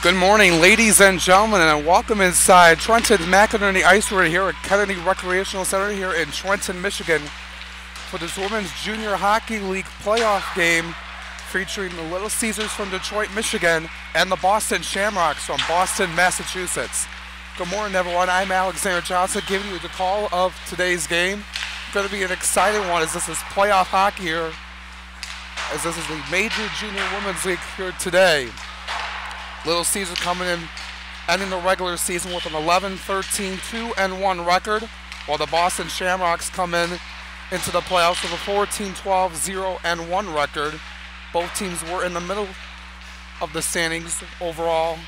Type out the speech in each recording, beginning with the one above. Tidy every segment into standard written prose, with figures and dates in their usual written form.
Good morning, ladies and gentlemen, and welcome inside Trenton's McInemey's here at Kennedy Recreational Center here in Trenton, Michigan for this Women's Junior Hockey League playoff game featuring the Little Caesars from Detroit, Michigan and the Boston Shamrocks from Boston, Massachusetts. Good morning, everyone. I'm Alexander Johnson giving you the call of today's game. It's going to be an exciting one as this is playoff hockey here, as this is the Major Junior Women's League here today. Little Caesars coming in, ending the regular season with an 11-13, 2-1 record, while the Boston Shamrocks come in into the playoffs with a 14-12, 0-1 record. Both teams were in the middle of the standings overall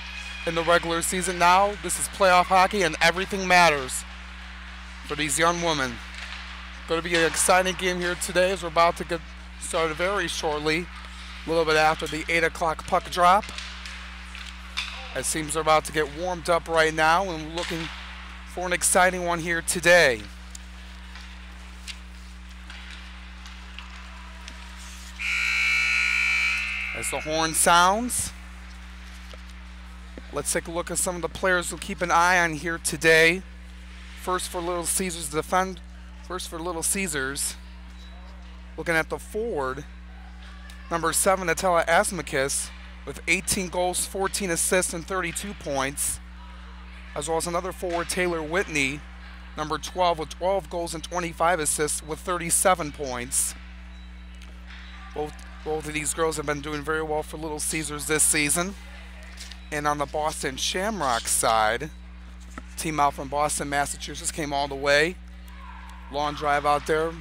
in the regular season. Now this is playoff hockey and everything matters for these young women. Going to be an exciting game here today as we're about to get started very shortly, a little bit after the 8 o'clock puck drop. As teams are about to get warmed up right now and looking for an exciting one here today. As the horn sounds, let's take a look at some of the players we'll keep an eye on here today. First for Little Caesars looking at the forward, number 7, Atella Asmakis, with 18 goals, 14 assists, and 32 points, as well as another forward, Taylor Whitney, number 12, with 12 goals and 25 assists with 37 points. Both of these girls have been doing very well for Little Caesars this season. And on the Boston Shamrocks side, team out from Boston, Massachusetts, came all the way. Long drive out there,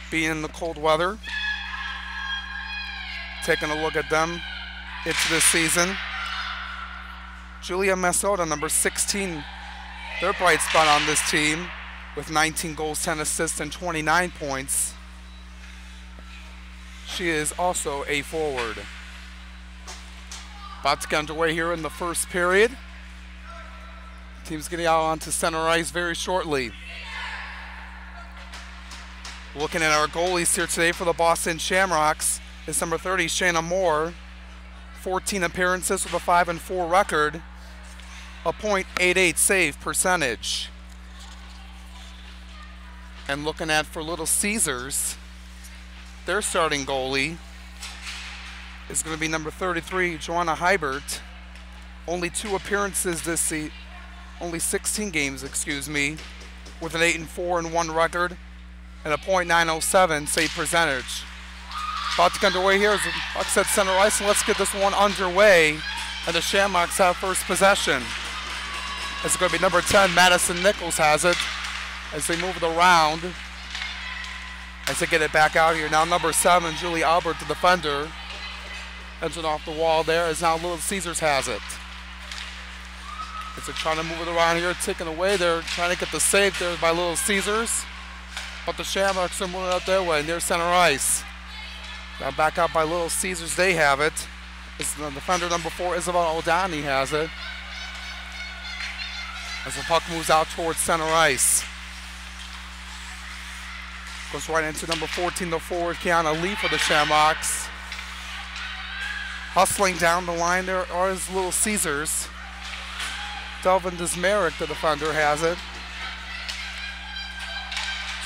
being in the cold weather. Taking a look at them into this season. Julia Massoda, number 16, their bright spot on this team with 19 goals, 10 assists, and 29 points. She is also a forward. About to get underway here in the first period. Team's getting out onto center ice very shortly. Looking at our goalies here today for the Boston Shamrocks is number 30, Shayna Moore. 14 appearances with a 5-4 record, a .88 save percentage. And looking at for Little Caesars, their starting goalie is going to be number 33, Joanna Hybert. Only 2 appearances this season, only 16 games, excuse me, with an 8-4-1 record and a .907 save percentage. About to get underway here as the puck's at center ice, and let's get this one underway. And the Shamrocks have first possession. It's going to be number 10, Madison Nichols has it as they move it around. As they get it back out here. Now number 7, Julie Albert, the defender, entering off the wall there as now Little Caesars has it. As they're trying to move it around here, taking away. They're trying to get the save there by Little Caesars. But the Shamrocks are moving out their way near center ice. Now back out by Little Caesars, they have it. It's the defender number 4, Isabel O'Donnell, has it. As the puck moves out towards center ice. Goes right into number 14, the forward, Kiana Lee for the Shamrocks. Hustling down the line there are his Little Caesars. Delvin Dismerick, the defender, has it.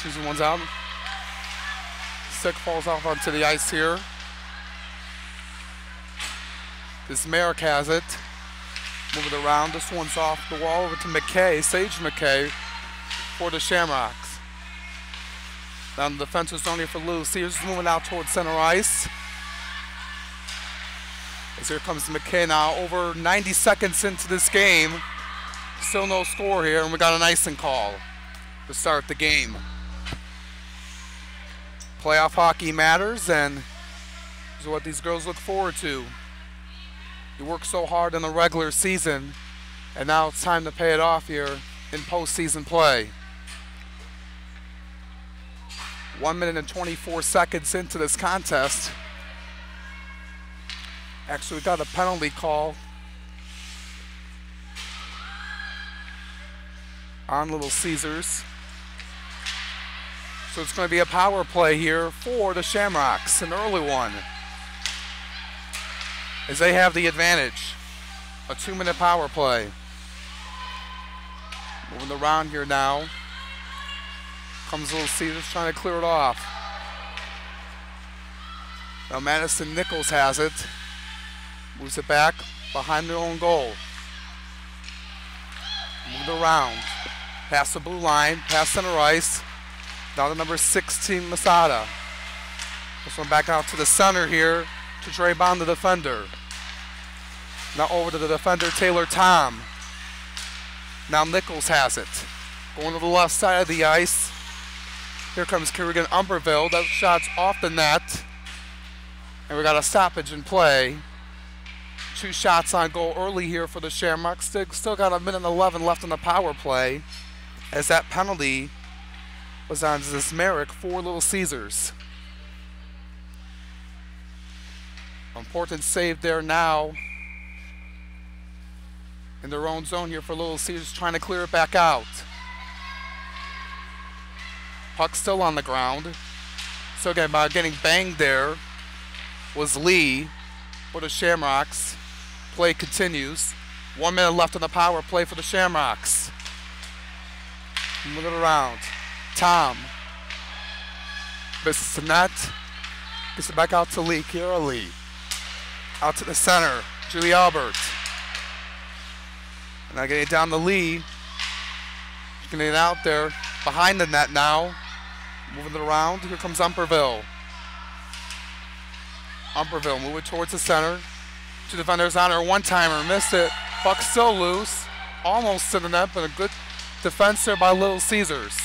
Season one's out. Stick falls off onto the ice here. This Merrick has it. Move it around. This one's off the wall over to McKay, Sage McKay, for the Shamrocks. Down the defensive zone here for Little Caesars, moving out towards center ice. As here comes McKay now, over 90 seconds into this game. Still no score here, and we got an icing call to start the game. Playoff hockey matters, and this is what these girls look forward to. You work so hard in the regular season, and now it's time to pay it off here in postseason play. 1 minute and 24 seconds into this contest. Actually, we got a penalty call on Little Caesars. So it's going to be a power play here for the Shamrocks, an early one, as they have the advantage. A 2-minute power play. Moving around here now. Comes Little Caesars trying to clear it off. Now Madison Nichols has it. Moves it back behind their own goal. Moved around. Past the blue line, past center ice. Down to number 16, Masada. This one back out to the center here to Dre Bond, the defender. Now over to the defender, Taylor Tom. Now Nichols has it. Going to the left side of the ice. Here comes Kerrigan Umberville. That shot's off the net. And we got a stoppage in play. 2 shots on goal early here for the Shamrocks. Still got a minute and 11 left on the power play, as that penalty was on Zismeric for Little Caesars. Important save there now in their own zone here for Little Caesars, trying to clear it back out. Puck still on the ground. So again, by getting banged there was Lee for the Shamrocks. Play continues. 1 minute left on the power play for the Shamrocks. Move it around. Tom. Misses the net. Gets it back out to Lee. Kiera Lee. Out to the center. Julie Albert. And now getting it down to Lee. Getting it out there. Behind the net now. Moving it around. Here comes Umberville. Umberville moving towards the center. 2 defenders on her. One-timer. Missed it. Puck still loose. Almost to the net, but a good defense there by Little Caesars.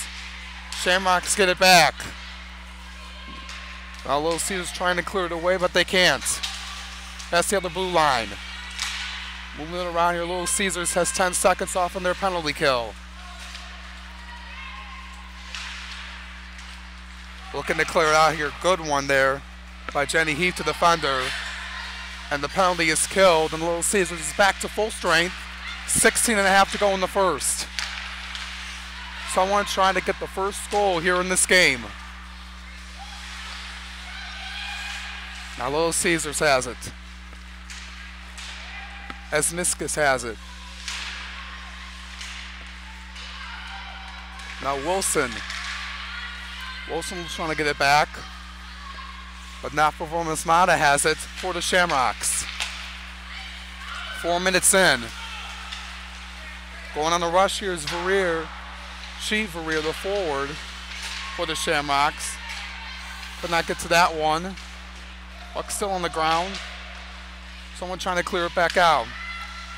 Shamrocks get it back. Now Little Caesars trying to clear it away, but they can't. That's the other blue line. Moving it around here. Little Caesars has 10 seconds off on their penalty kill. Looking to clear it out here. Good one there by Jenny Heath to the defender. And the penalty is killed, and Little Caesars is back to full strength. 16.5 to go in the first. Someone trying to get the first goal here in this game. Now Little Caesars has it. Asmiskus has it. Now Wilson. Wilson trying to get it back, but not for Masada has it for the Shamrocks. 4 minutes in. Going on the rush here is Verrier. Verrier, the forward for the Shamrocks. Could not get to that one. Puck still on the ground. Someone trying to clear it back out.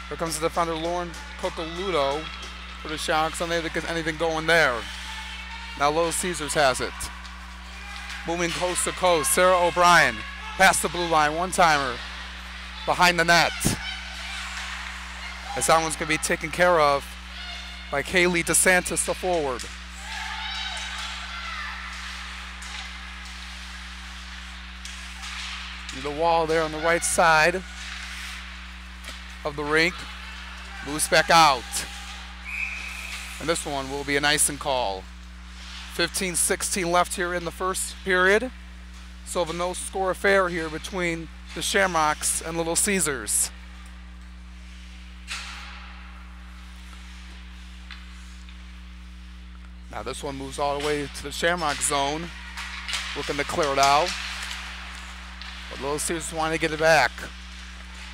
Here comes the defender, Lauren Cocoludo for the Shamrocks. Unable to get anything going there. Now Little Caesars has it. Moving coast to coast. Sarah O'Brien past the blue line. One-timer behind the net. As that one's going to be taken care of by Kaylee DeSantis, the forward. The wall there on the right side of the rink. Moves back out. And this one will be an icing call. 15-16 left here in the first period. So a no-score affair here between the Shamrocks and Little Caesars. Now this one moves all the way to the Shamrock zone. Looking to clear it out. But Little Caesars want to get it back.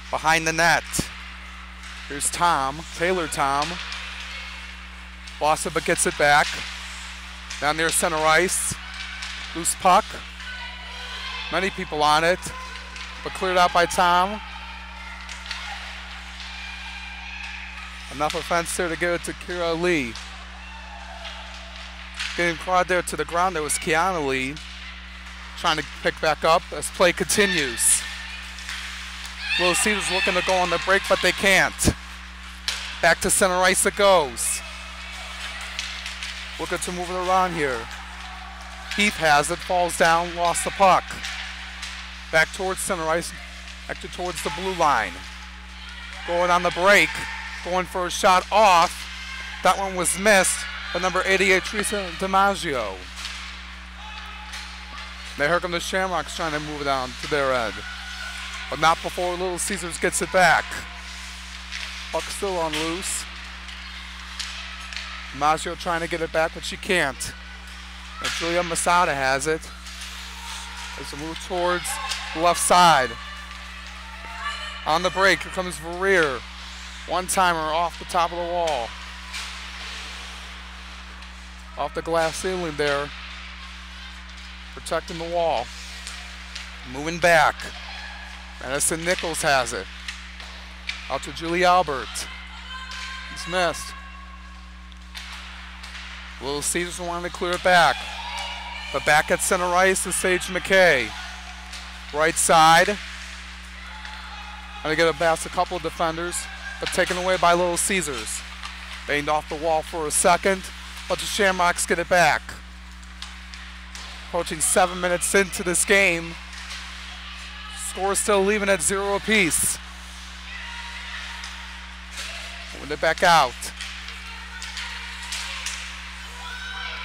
Behind the net. Here's Tom. Taylor Tom. Bossaba gets it back. Down near center ice. Loose puck. Many people on it. But cleared out by Tom. Enough offense there to give it to Kira Lee. Getting clawed there to the ground, there was Kiana Lee. Trying to pick back up as play continues. Little Caesars looking to go on the break, but they can't. Back to center ice it goes. Looking to move it around here. Heath has it, falls down, lost the puck. Back towards center ice, back towards the blue line. Going on the break, going for a shot off. That one was missed by number 88, Teresa DiMaggio. Now here come the Shamrocks trying to move it down to their end. But not before Little Caesars gets it back. Puck still on loose. Maggio trying to get it back, but she can't. And Julia Masada has it. As we move towards the left side. On the break, here comes Verrier. One-timer off the top of the wall. Off the glass ceiling there. Protecting the wall. Moving back. Madison Nichols has it. Out to Julie Albert. He's missed. Little Caesars wanted to clear it back. But back at center ice is Sage McKay. Right side. Going to get it past a couple of defenders, but taken away by Little Caesars. Banged off the wall for a second, but the Shamrocks get it back. Approaching 7 minutes into this game. Score still leaving at 0 apiece. Moving it back out.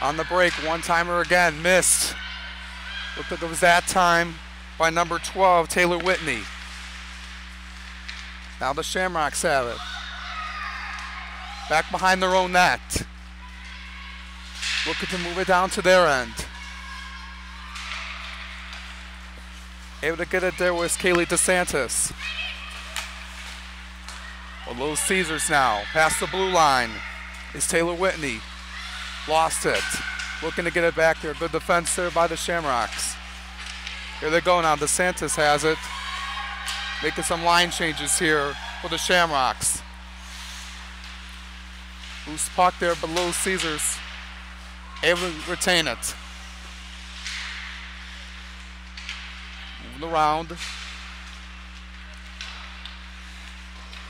On the break, one-timer again, missed. Looked like it was that time by number 12, Taylor Whitney. Now the Shamrocks have it. Back behind their own net. Looking to move it down to their end. Able to get it there was Kaylee DeSantis. Well, Little Caesars now. Past the blue line is Taylor Whitney. Lost it. Looking to get it back there. Good defense there by the Shamrocks. Here they go now. DeSantis has it. Making some line changes here for the Shamrocks. Loose puck there, but Little Caesars able to retain it. Moving around.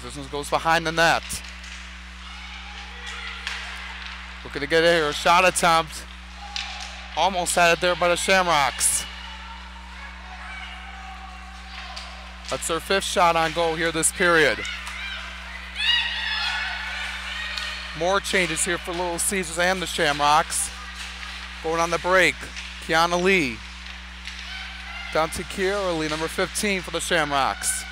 This one goes behind the net. Looking to get it here. Shot attempt. Almost had it there by the Shamrocks. That's their 5th shot on goal here this period. More changes here for Little Caesars and the Shamrocks. Going on the break. Kiana Lee. Down to Kiara Lee, number 15 for the Shamrocks.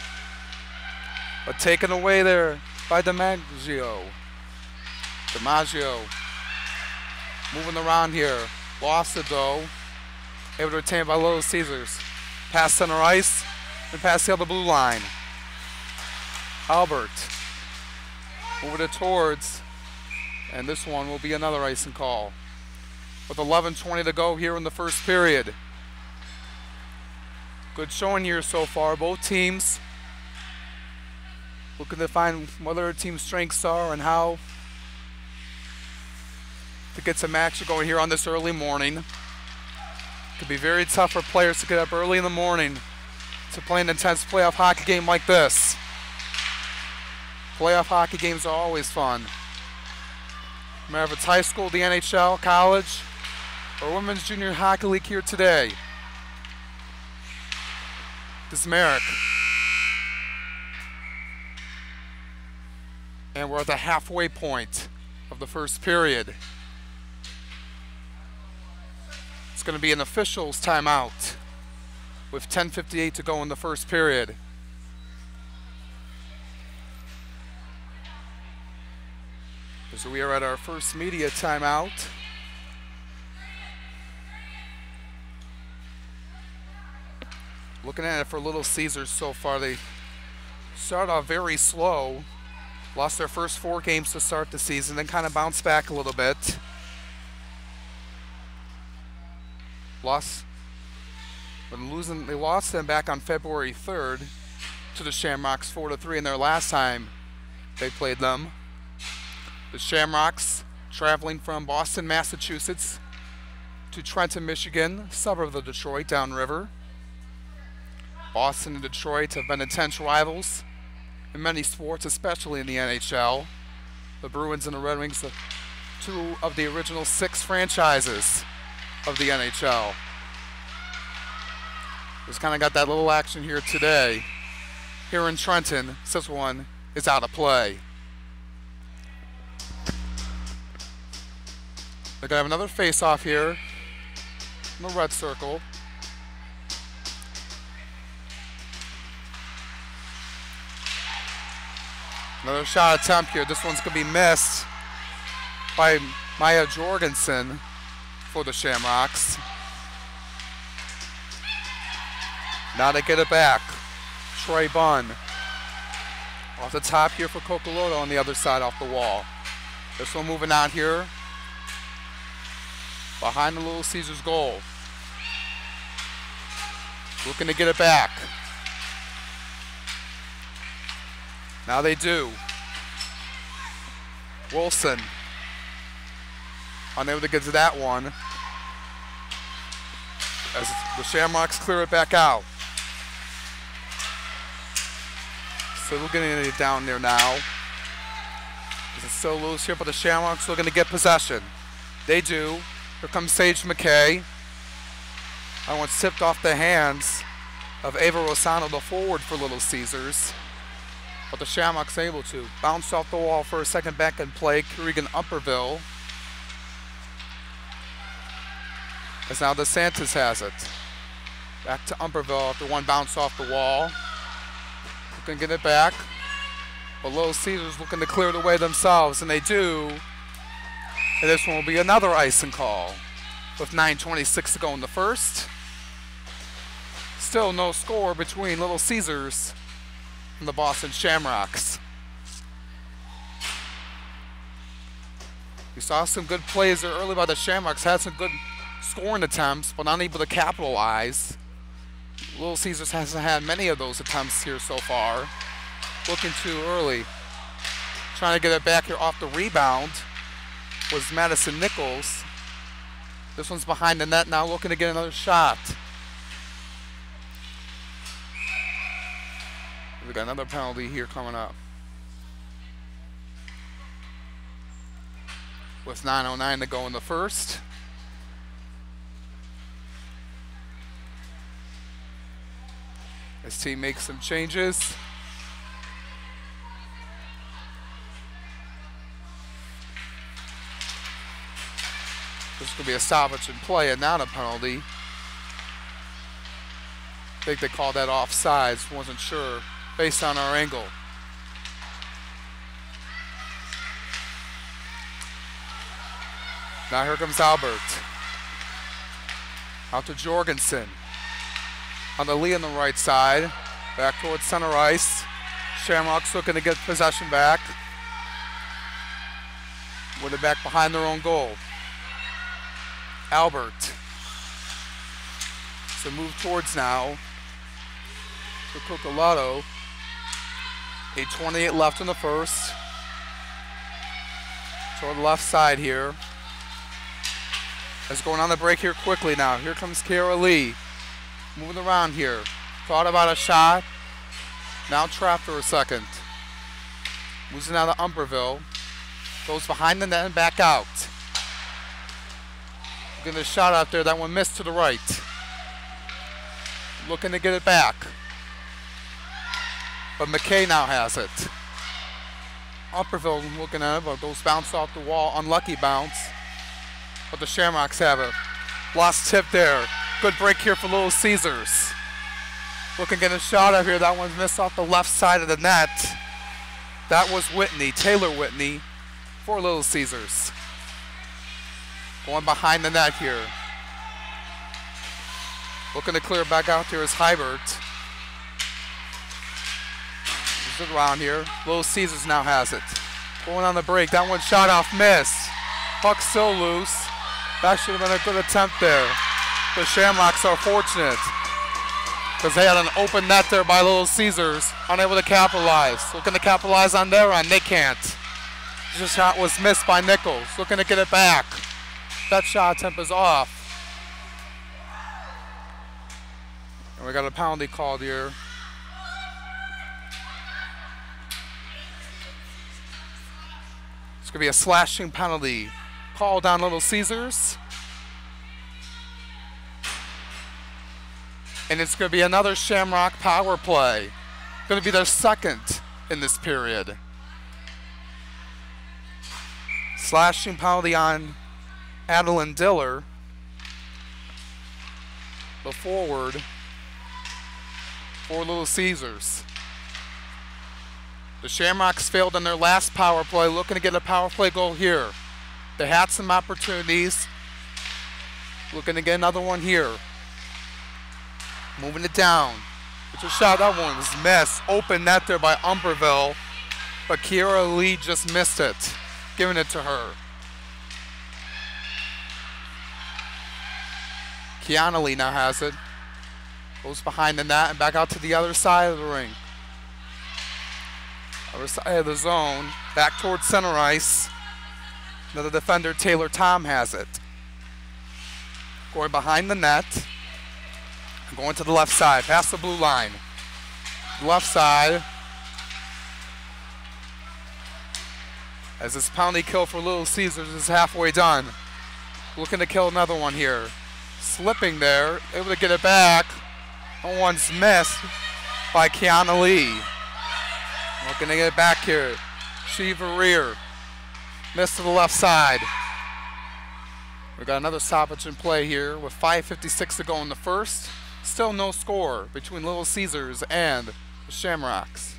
But taken away there by DiMaggio. Moving around here. Lost it though. Able to retain by Little Caesars. Past center ice and past the other blue line. Albert. Moving it towards. And this one will be another icing call. With 11:20 to go here in the first period. Good showing here so far. Both teams looking to find what their team's strengths are and how to get some action going here on this early morning. It could be very tough for players to get up early in the morning to play an intense playoff hockey game like this. Playoff hockey games are always fun. No matter if it's high school, the NHL, college, or Women's Junior Hockey League here today. This is Merrick. And we're at the halfway point of the first period. It's going to be an officials timeout with 10:58 to go in the first period. So we are at our first media timeout. Looking at it for Little Caesars so far, they started off very slow. Lost their first 4 games to start the season, then kind of bounced back a little bit. They lost them back on February 3rd to the Shamrocks 4-3 in their last time they played them. The Shamrocks traveling from Boston, Massachusetts to Trenton, Michigan, suburb of Detroit, downriver. Boston and Detroit have been intense rivals in many sports, especially in the NHL. The Bruins and the Red Wings are 2 of the original 6 franchises of the NHL. Just kind of got that little action here today. Here in Trenton, this one is out of play. They're going to have another face-off here in the red circle. Another shot attempt here. This one's going to be missed by Maya Jorgensen for the Shamrocks. Now they get it back. Trey Bunn off the top here for Kokoloto on the other side off the wall. This one moving out here behind the Little Caesars goal. Looking to get it back. Now they do. Wilson unable to get to that one as the Shamrocks clear it back out. Still getting it down there now. It's still loose here, but the Shamrocks looking to get possession. They do. Here comes Sage McKay. That one tipped off the hands of Ava Rosano, the forward for Little Caesars. But the Shamrocks able to bounce off the wall for a second back and play. Keegan Umperville. As now DeSantis has it. Back to Umperville after one bounce off the wall. Looking to get it back. But Little Caesars looking to clear the way themselves, and they do. And this one will be another icing call with 9:26 to go in the first. Still no score between Little Caesars and the Boston Shamrocks. We saw some good plays there early by the Shamrocks, had some good scoring attempts, but unable to capitalize. Little Caesars hasn't had many of those attempts here so far. Looking too early. Trying to get it back here off the rebound was Madison Nichols. This one's behind the net now, looking to get another shot. We got another penalty here coming up. With 9:09 to go in the first. His team makes some changes. This could be a stoppage and play and not a penalty. I think they called that offsides, wasn't sure, based on our angle. Now here comes Albert. Out to Jorgensen. On the Lee on the right side. Back towards center ice. Shamrocks looking to get possession back. With it back behind their own goal. Albert. So move towards now. For Kokoloto. 8:28 left in the first. Toward the left side here. It's going on the break here quickly now. Here comes Kara Lee. Moving around here. Thought about a shot. Now trapped for a second. Moves it out to Umperville. Goes behind the net and back out. Getting a shot out there. That one missed to the right. Looking to get it back. But McKay now has it. Umperville looking at it, but goes bounce off the wall. Unlucky bounce. But the Shamrocks have it. Lost tip there. Good break here for Little Caesars. Looking to get a shot out here. That one's missed off the left side of the net. That was Whitney, Taylor Whitney, for Little Caesars. Going behind the net here. Looking to clear back out here is Hybert. Moves it around here. Little Caesars now has it. Going on the break. That one shot off, miss. Puck still loose. That should have been a good attempt there. The Shamrocks are fortunate because they had an open net there by Little Caesars, unable to capitalize. Looking to capitalize on their end, they can't. This shot was missed by Nichols. Looking to get it back. That shot attempt is off. And we got a penalty called here. It's going to be a slashing penalty called on Little Caesars. And it's going to be another Shamrock power play. Going to be their second in this period. Slashing penalty on Adeline Diller, the forward for Little Caesars. The Shamrocks failed on their last power play, looking to get a power play goal here. They had some opportunities. Looking to get another one here. Moving it down. It's a shot. That one was missed. Open net there by Umberville. But Kiara Lee just missed it. Giving it to her. Kiana Lee now has it. Goes behind the net and back out to the other side of the ring. Other side of the zone. Back towards center ice. Another defender, Taylor Tom, has it. Going behind the net. Going to the left side, past the blue line. Left side. As this penalty kill for Little Caesars is halfway done. Looking to kill another one here. Slipping there, able to get it back. That one's missed by Kiana Lee. Looking to get it back here. Shiva Rear. Missed to the left side. We got another stoppage in play here with 5:56 to go in the first. Still no score between Little Caesars and the Shamrocks.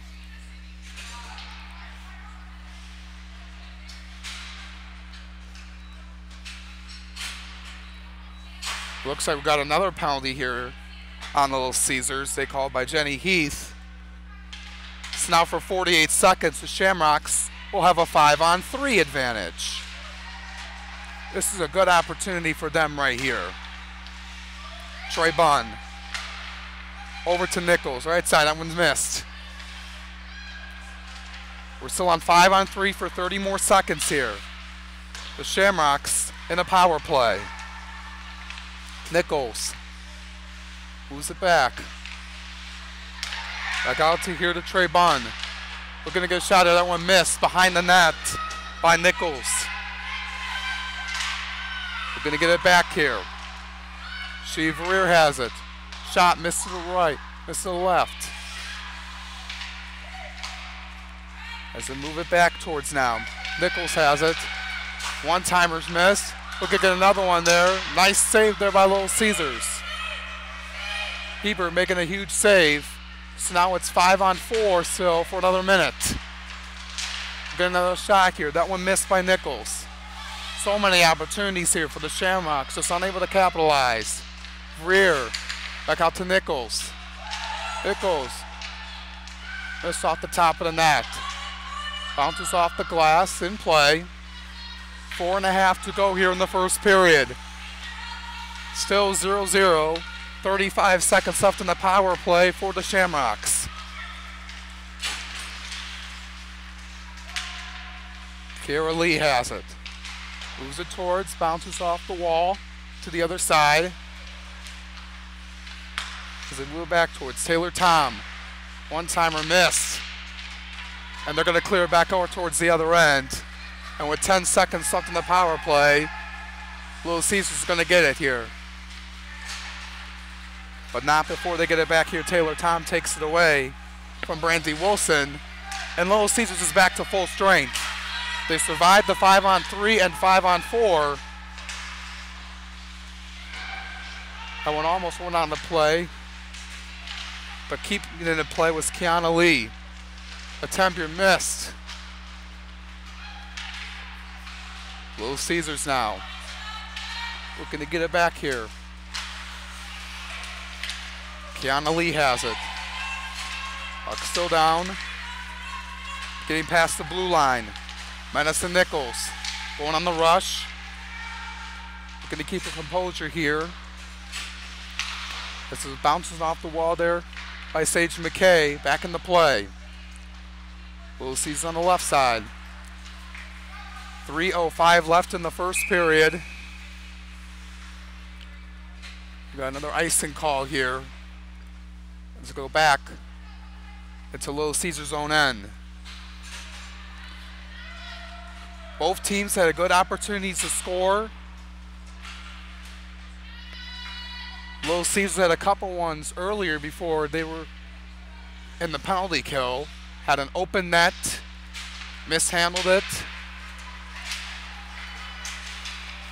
Looks like we got another penalty here on Little Caesars. They called by Jenny Heath. So now for 48 seconds, the Shamrocks will have a 5-on-3 advantage. This is a good opportunity for them right here. Troy Bunn. Over to Nichols, right side, that one's missed. We're still on 5-on-3 for 30 more seconds here. The Shamrocks in a power play. Nichols moves it back. Back out to here to Trey Bunn. Looking to get a shot there, that one missed behind the net by Nichols. We're going to get it back here. Shiva Rear has it. Shot missed to the right, missed to the left. As they move it back towards now. Nichols has it. One-timer's missed. Look at another one there. Nice save there by Little Caesars. Hebert making a huge save. So now it's 5-on-4 still for another minute. Get another shot here. That one missed by Nichols. So many opportunities here for the Shamrocks, just unable to capitalize. Rear. Back out to Nichols. Nichols. Missed off the top of the net. Bounces off the glass in play. 4.5 to go here in the first period. Still 0-0. 35 seconds left in the power play for the Shamrocks. Kiara Lee has it. Moves it towards, bounces off the wall to the other side. As they move back towards Taylor Tom. One-timer missed. And they're going to clear it back over towards the other end. And with 10 seconds left in the power play, Little Caesars is going to get it here. But not before they get it back here. Taylor Tom takes it away from Brandy Wilson. And Little Caesars is back to full strength. They survived the 5-on-3 and 5-on-4. That one almost went on the play. But keeping it in the play was Kiana Lee. Attempt here missed. Little Caesars now. Looking to get it back here. Kiana Lee has it. Puck still down. Getting past the blue line. Madison Nichols going on the rush. Looking to keep the composure here. This is bouncing off the wall there by Sage McKay. Back in the play. Little Caesars on the left side. 3:05 left in the first period. We got another icing call here. Let's go back into Little Caesars' own end. Both teams had a good opportunities to score. Little Caesars had a couple ones earlier before they were in the penalty kill. Had an open net, mishandled it.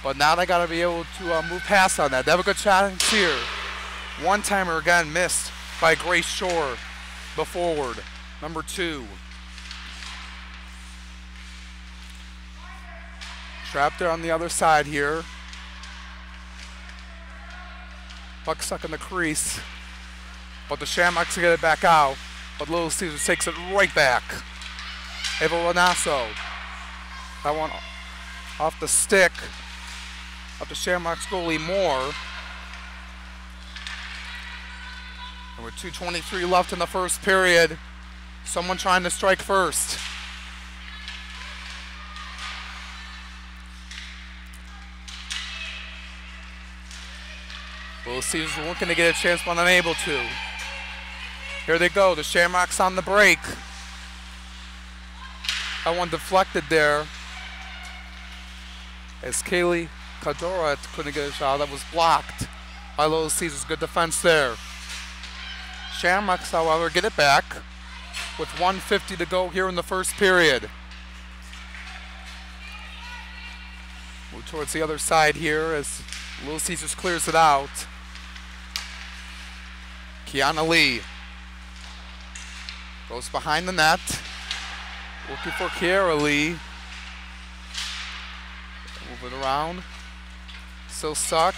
But now they got to be able to move past on that. They have a good challenge here. One-timer again missed by Grace Shore, the forward, number 2. Trapped there on the other side here. Puck stuck in the crease. But the Shamrocks get it back out. But Little Caesars takes it right back. Eva Renasso. That one off the stick of the Shamrocks goalie Moore. And with 2:23 left in the first period, someone trying to strike first. Little Caesars looking to get a chance but unable to. Here they go, the Shamrocks on the break. That one deflected there as Kaylee Cadora couldn't get a shot. That was blocked by Little Caesars. Good defense there. Shamrocks, however, get it back with 1:50 to go here in the first period. Move towards the other side here as Little Caesars clears it out. Kiana Lee goes behind the net, looking for Kiara Lee. Move it around. Still stuck.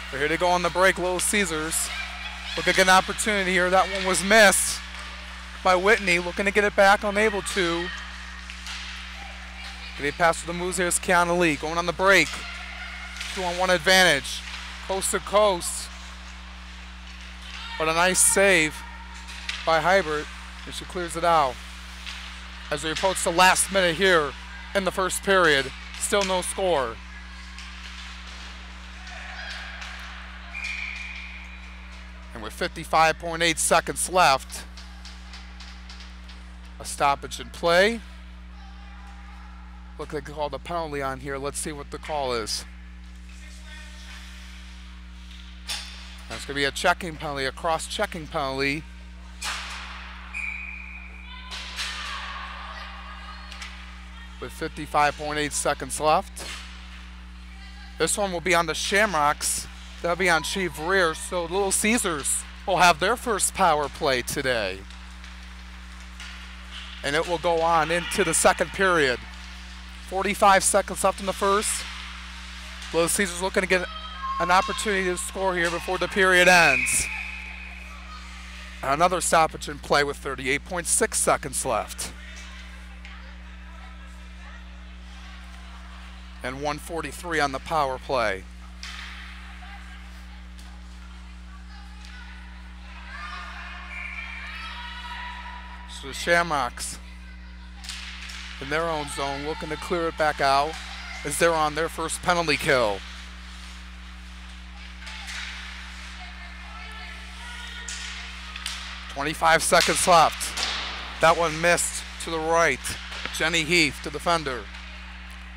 But here they go on the break, Little Caesars. Looking to get an opportunity here. That one was missed by Whitney. Looking to get it back, unable to. Getting past the moves here is Kiana Lee. Going on the break. 2-on-1 advantage. Coast to coast. But a nice save by Hybert. And she clears it out. As we approach the last minute here in the first period. Still no score. And with 55.8 seconds left, a stoppage in play. Look like they called a penalty on here. Let's see what the call is. That's going to be a checking penalty, a cross-checking penalty. With 55.8 seconds left. This one will be on the Shamrocks. That'll be on Chief Rear. So Little Caesars will have their first power play today. And it will go on into the second period. 45 seconds left in the first. Little Caesars looking to get an opportunity to score here before the period ends. Another stoppage in play with 38.6 seconds left. And 1:43 on the power play. So the Shamrocks in their own zone looking to clear it back out as they're on their first penalty kill. .25 seconds left. That one missed to the right. Jenny Heath, the defender.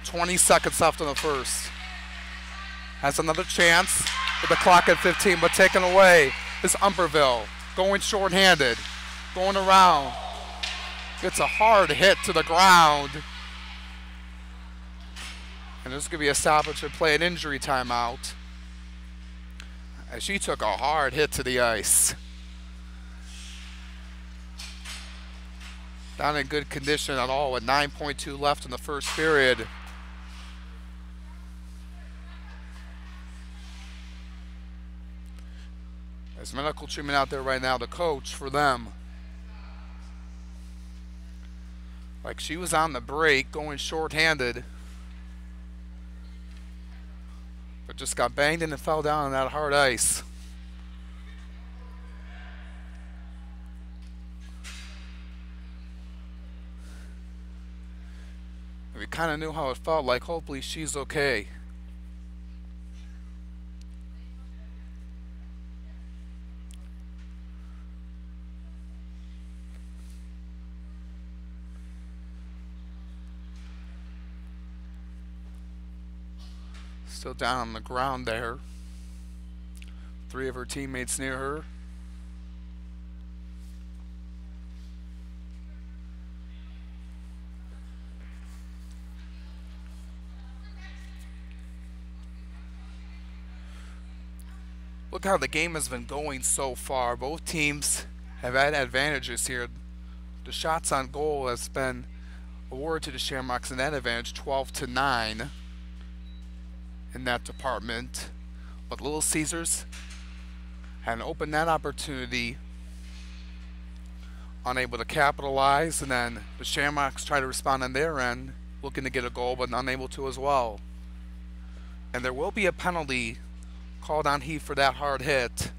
20 seconds left in the first. Has another chance with the clock at 15, but taken away is Umberville. Going short-handed. Going around. Gets a hard hit to the ground. And there's going to be a stoppage and play, an injury timeout. As she took a hard hit to the ice. Not in good condition at all with 9.2 left in the first period. There's medical treatment out there right now, the coach for them. Like she was on the break, going short-handed. But just got banged in and fell down on that hard ice. And we kind of knew how it felt like. Hopefully she's okay. Still down on the ground there. 3 of her teammates near her. Look how the game has been going so far. Both teams have had advantages here. The shots on goal has been awarded to the Shamrocks in that advantage, 12-9 in that department. But Little Caesars had an open net opportunity, unable to capitalize, and then the Shamrocks try to respond on their end, looking to get a goal, but unable to as well. And there will be a penalty called on Heath for that hard hit.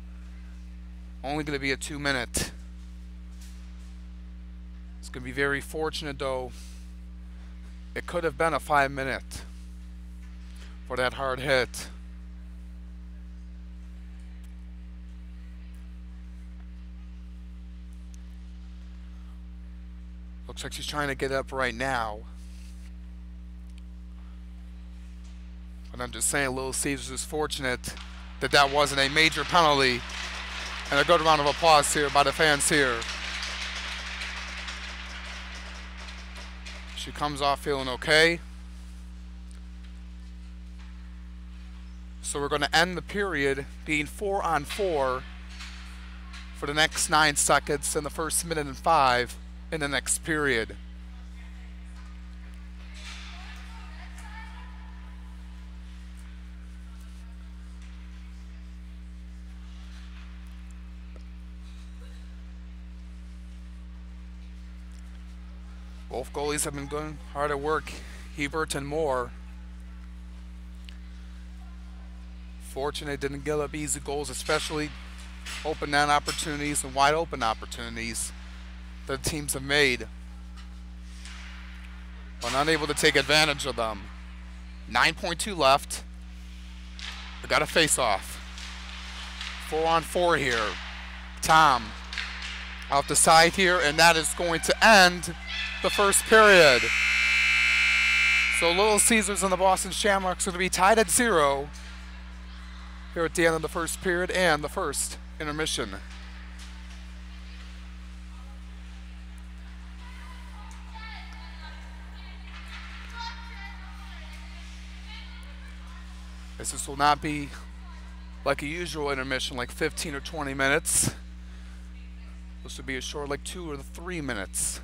Only going to be a 2-minute. It's going to be very fortunate, though. It could have been a 5-minute for that hard hit. Looks like she's trying to get up right now. But I'm just saying, Little Caesars is fortunate that that wasn't a major penalty. And a good round of applause here by the fans here. She comes off feeling okay. So we're going to end the period being 4-on-4 for the next 9 seconds and the first minute and 5 in the next period. Both goalies have been going hard at work, Hebert and Moore. Fortunate didn't give up easy goals, especially open net opportunities and wide open opportunities that teams have made, but unable to take advantage of them. 9.2 left. They got a face-off. 4-on-4 here. Tom out the side here, and that is going to end the first period. So Little Caesars and the Boston Shamrocks are going to be tied at 0 here at the end of the first period and the first intermission. This will not be like a usual intermission, like 15 or 20 minutes. This would be a short, like 2 or 3 minutes.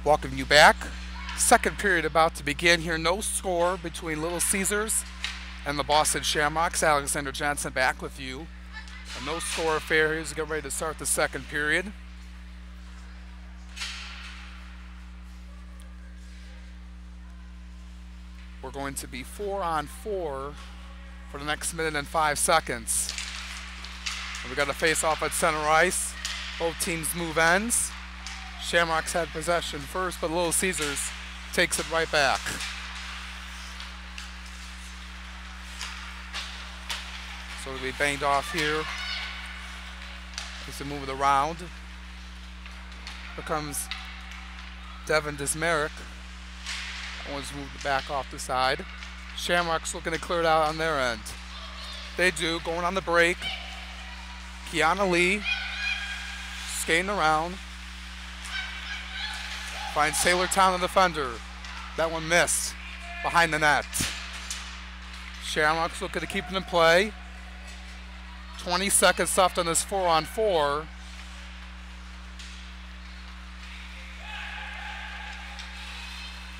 Welcome you back. Second period about to begin here. No score between Little Caesars and the Boston Shamrocks. Alexander Johnson back with you. A no score affair here as we get ready to start the second period. We're going to be 4-on-4 for the next minute and 5 seconds. And we got a face off at center ice. Both teams move ends. Shamrocks had possession first, but Little Caesars takes it right back. So it'll be banged off here. Just to move it around. Here comes Devin Dismerick. Owens moved back off the side. Shamrocks looking to clear it out on their end. They do, going on the break. Kiana Lee skating around. Finds Taylortown, the defender. That one missed behind the net. Shamrocks looking to keep it in play. 20 seconds left on this 4-on-4.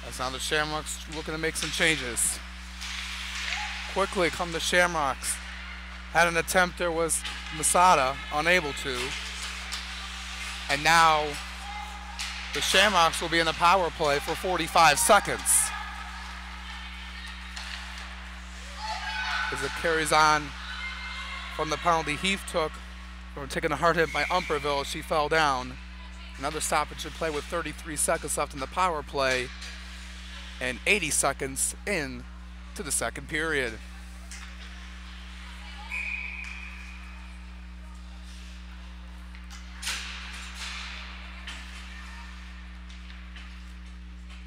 As now the Shamrocks looking to make some changes. Quickly come the Shamrocks. Had an attempt, there was Masada, unable to. And now the Shamrocks will be in the power play for 45 seconds. As it carries on from the penalty Heath took, from taking a hard hit by Umperville as she fell down. Another stoppage in play with 33 seconds left in the power play and 80 seconds in to the second period.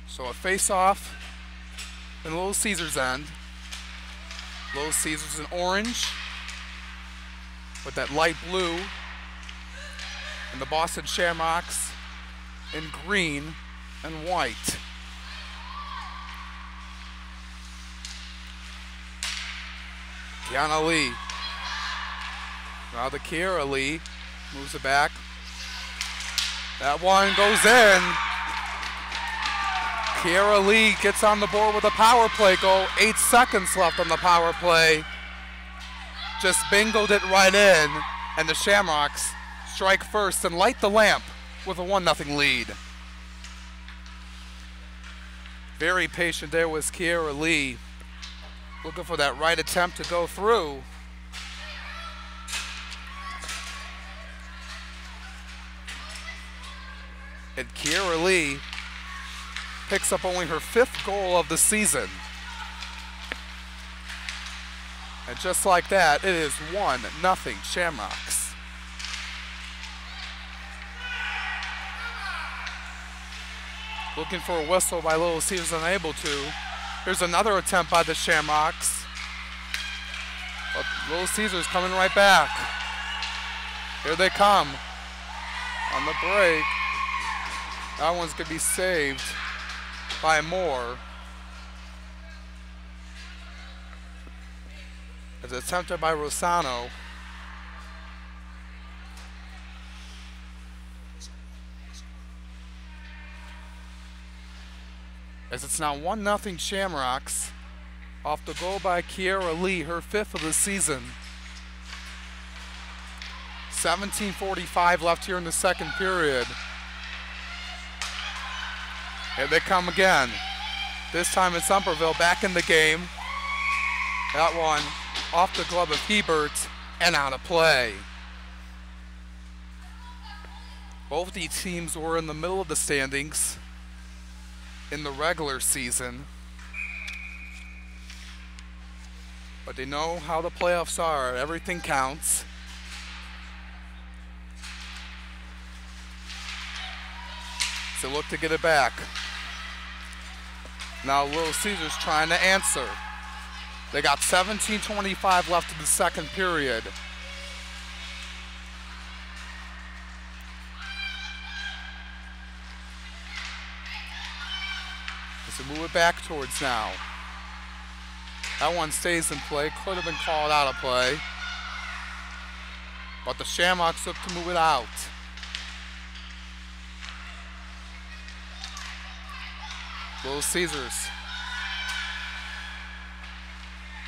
So a face-off in Little Caesars end. Little Caesars in orange with that light blue, and the Boston Shamrocks in green and white. Kiana Lee. Now the Kiera Lee moves it back. That one goes in. Kiera Lee gets on the board with a power play goal. 8 seconds left on the power play. Just bingoed it right in, and the Shamrocks strike first and light the lamp with a 1-0 lead. Very patient there was Kiera Lee, looking for that right attempt to go through. And Kiera Lee picks up only her 5th goal of the season. And just like that, it is 1-0 Shamrocks. Looking for a whistle by Little Caesars, unable to. Here's another attempt by the Shamrocks. But Little Caesars coming right back. Here they come on the break. That one's going to be saved by Moore. It's attempted by Rosano. As it's now 1-0 Shamrocks off the goal by Kiera Lee, her 5th of the season. 17:45 left here in the second period. Here they come again. This time it's Umperville back in the game. That one off the glove of Hebert and out of play. Both these teams were in the middle of the standings in the regular season, but they know how the playoffs are. Everything counts. So look to get it back. Now Little Caesars trying to answer. They got 17:25 left in the second period. So move it back towards now. That one stays in play. Could have been called out of play. But the Shamrocks look to move it out. Little Caesars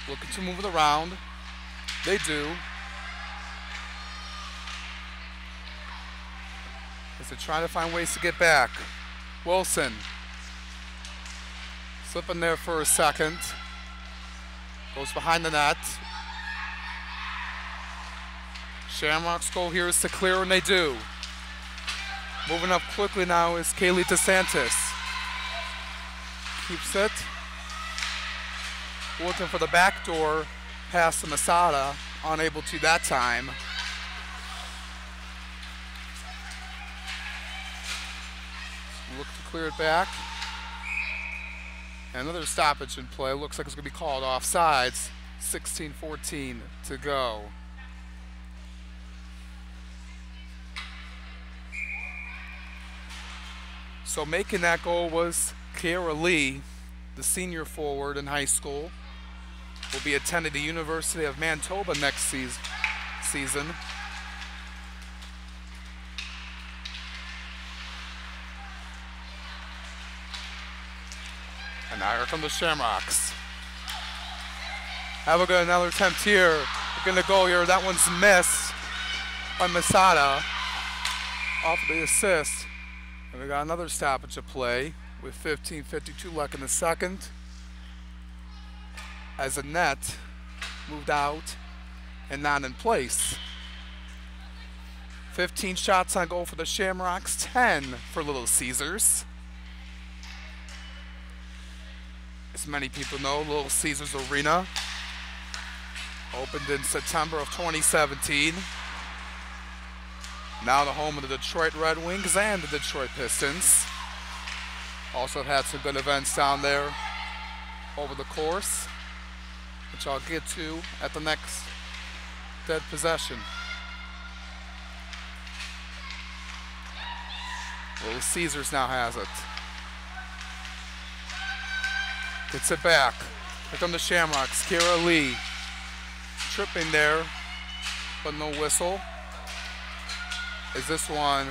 looking to move it around. They do. As they're trying to find ways to get back. Wilson slipping there for a second. Goes behind the net. Shamrock's goal here is to clear, and they do. Moving up quickly now is Kaylee DeSantis. Keeps it. Looking for the back door pass to Masada. Unable to that time. Look to clear it back. And another stoppage in play. Looks like it's going to be called offsides. 16-14 to go. So making that goal was Kiara Lee, the senior forward in high school. Will be attending the University of Manitoba next season. And now here come the Shamrocks. Have a good another attempt here. We're going to go here. That one's missed by Masada off the assist. And we got another stoppage of play with 15:52 left in the second. As a net moved out and not in place. 15 shots on goal for the Shamrocks, 10 for Little Caesars. As many people know, Little Caesars Arena opened in September of 2017. Now the home of the Detroit Red Wings and the Detroit Pistons. Also had some good events down there over the course, which I'll get to at the next dead possession. Little Caesars now has it. Gets it back. Here come the Shamrocks. Kiara Lee tripping there, but no whistle. Is this one?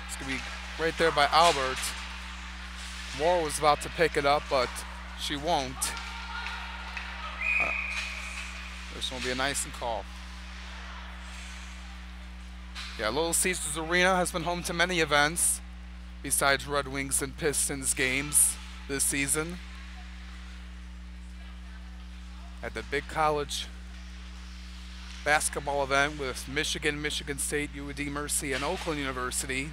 It's going to be right there by Albert. Moore was about to pick it up, but she won't. This one will be a nice and call. Yeah, Little Caesars Arena has been home to many events besides Red Wings and Pistons games this season. At the big college basketball event with Michigan, Michigan State, UD Mercy, and Oakland University.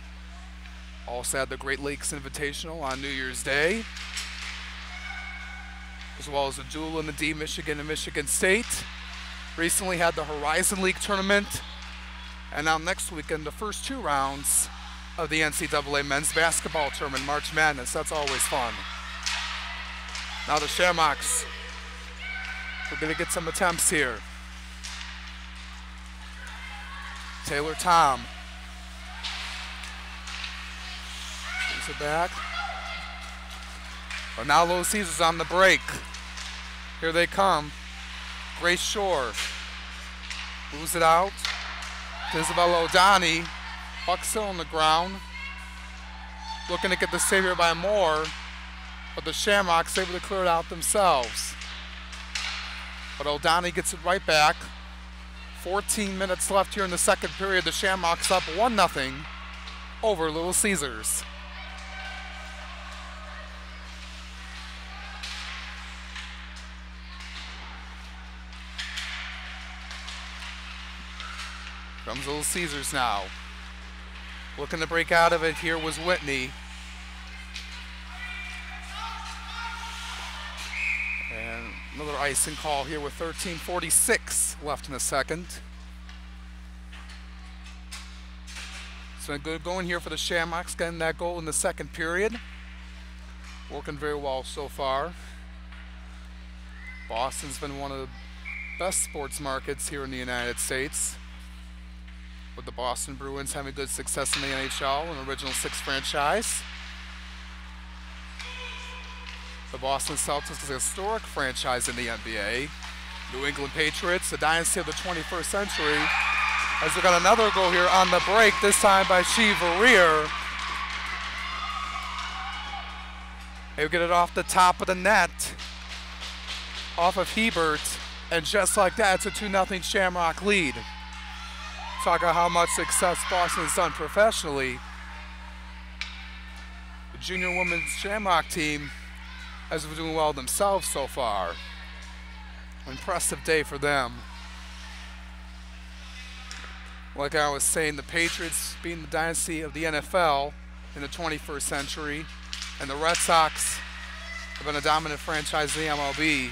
Also had the Great Lakes Invitational on New Year's Day, as well as a duel in the D, Michigan and Michigan State. Recently had the Horizon League tournament, and now next weekend the first two rounds of the NCAA men's basketball tournament, March Madness. That's always fun. Now the Shamrocks, we're going to get some attempts here. Taylor Tom. Brings it back. But now Little Caesars on the break. Here they come. Grace Shore moves it out to Isabella O'Donnell. Puck still on the ground. Looking to get the save here by Moore, but the Shamrocks able to clear it out themselves. But O'Donnell gets it right back. 14 minutes left here in the second period. The Shamrocks up 1-0 over Little Caesars. Comes Little Caesars now. Looking to break out of it here was Whitney. And another icing call here with 13:46 left in the second. It's been good going here for the Shamrocks, getting that goal in the second period. Working very well so far. Boston's been one of the best sports markets here in the United States, with the Boston Bruins having good success in the NHL, an Original Six franchise. The Boston Celtics is a historic franchise in the NBA. New England Patriots, the dynasty of the 21st century. As we got another goal here on the break, this time by Shiva Rear. He'll get it off the top of the net, off of Hebert, and just like that, it's a 2-0 Shamrock lead. Talk about how much success Boston has done professionally. The junior women's Shamrock team has been doing well themselves so far. Impressive day for them. Like I was saying, the Patriots being the dynasty of the NFL in the 21st century, and the Red Sox have been a dominant franchise in the MLB.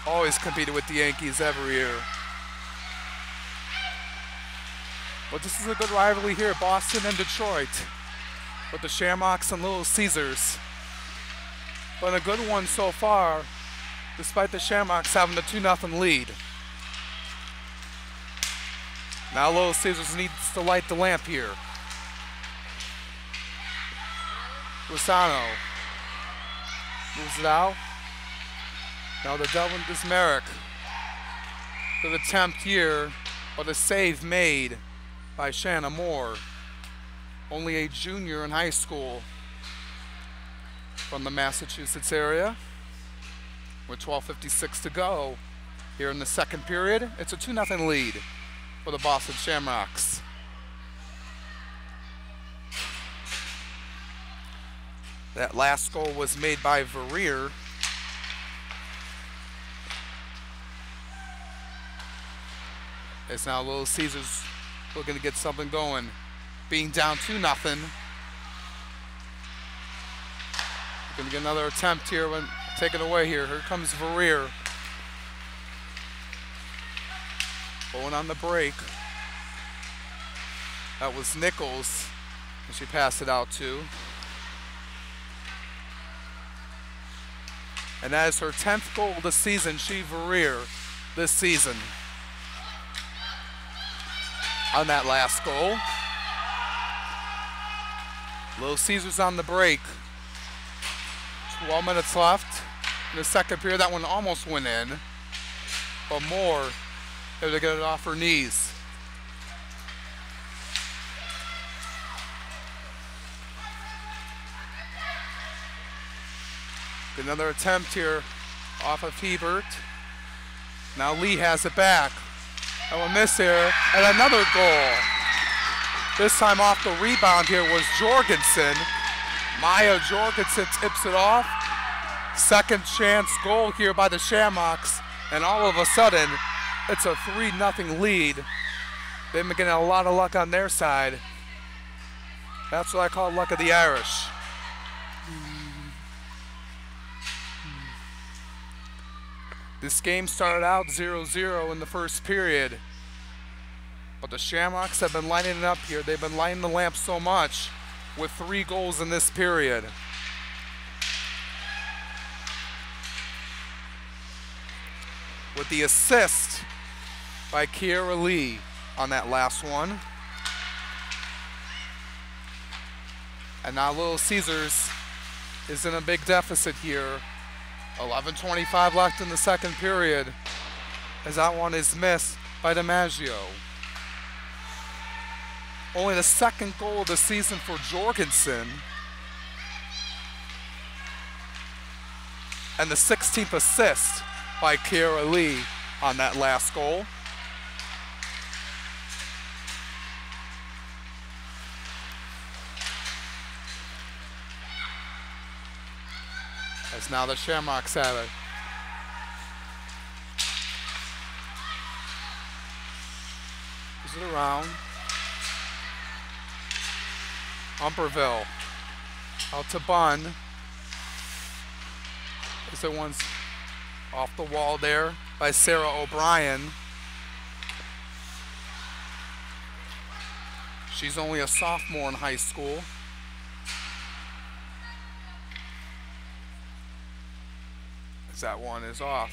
Always competed with the Yankees every year. But this is a good rivalry here, Boston and Detroit, with the Shamrocks and Little Caesars. but a good one so far, despite the Shamrocks having a 2-0 lead. Now Little Caesars needs to light the lamp here. Lozano moves it out. Now the Devlin Dismerick. Good attempt here, but a save made by Shanna Moore. Only a junior in high school from the Massachusetts area. With 12:56 to go here in the second period. It's a 2-0 lead for the Boston Shamrocks. That last goal was made by Verrier. It's now Little Caesars looking to get something going. Being down 2-0. Going to get another attempt here when taken away here. Here comes Verrier. Going on the break. That was Nichols. And she passed it out to. And that is her 10th goal this season. She Verrier this season. On that last goal. Little Caesars on the break. 12 minutes left in the second period. That one almost went in. But Moore able to get it off her knees. Another attempt here off of Hebert. Now Lee has it back. And a miss here, and another goal. This time off the rebound here was Jorgensen. Maya Jorgensen tips it off. Second chance goal here by the Shamrocks, and all of a sudden, it's a 3-0 lead. They've been getting a lot of luck on their side. That's what I call luck of the Irish. This game started out 0-0 in the first period. But the Shamrocks have been lighting it up here. They've been lighting the lamp so much with 3 goals in this period. With the assist by Kiera Lee on that last one. And now Little Caesars is in a big deficit here. 11:25 left in the second period, as that one is missed by DiMaggio. Only the second goal of the season for Jorgensen, and the 16th assist by Kiera Lee on that last goal. As now the Shamrocks have it. Is it around? Umperville. Out to Bunn. Is there one's off the wall there by Sarah O'Brien. She's only a sophomore in high school. As that one is off.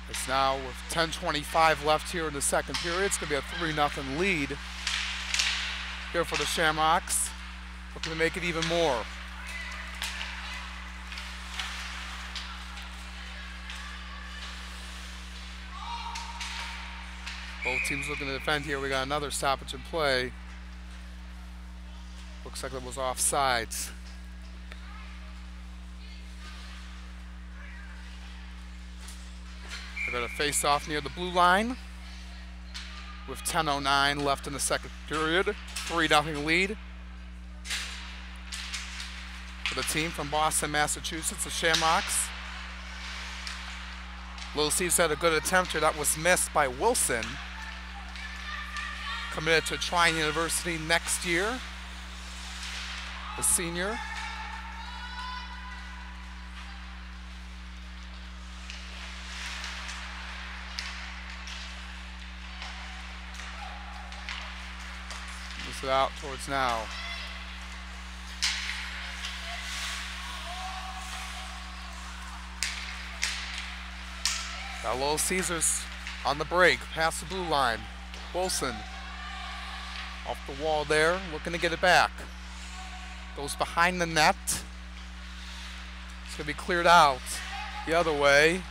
It's now with 10:25 left here in the second period. It's going to be a 3-0 lead here for the Shamrocks. Looking to make it even more. Both teams looking to defend here. We got another stoppage in play. Looks like it was offsides. They're going to face off near the blue line with 10:09 left in the second period. 3-0 lead for the team from Boston, Massachusetts, the Shamrocks. Little Caesars had a good attempt here. That was missed by Wilson. committed to Trenton University next year. The senior. Moves it out towards now. Got Little Caesars on the break, past the blue line. Wilson off the wall there, looking to get it back. Goes behind the net. It's going to be cleared out the other way.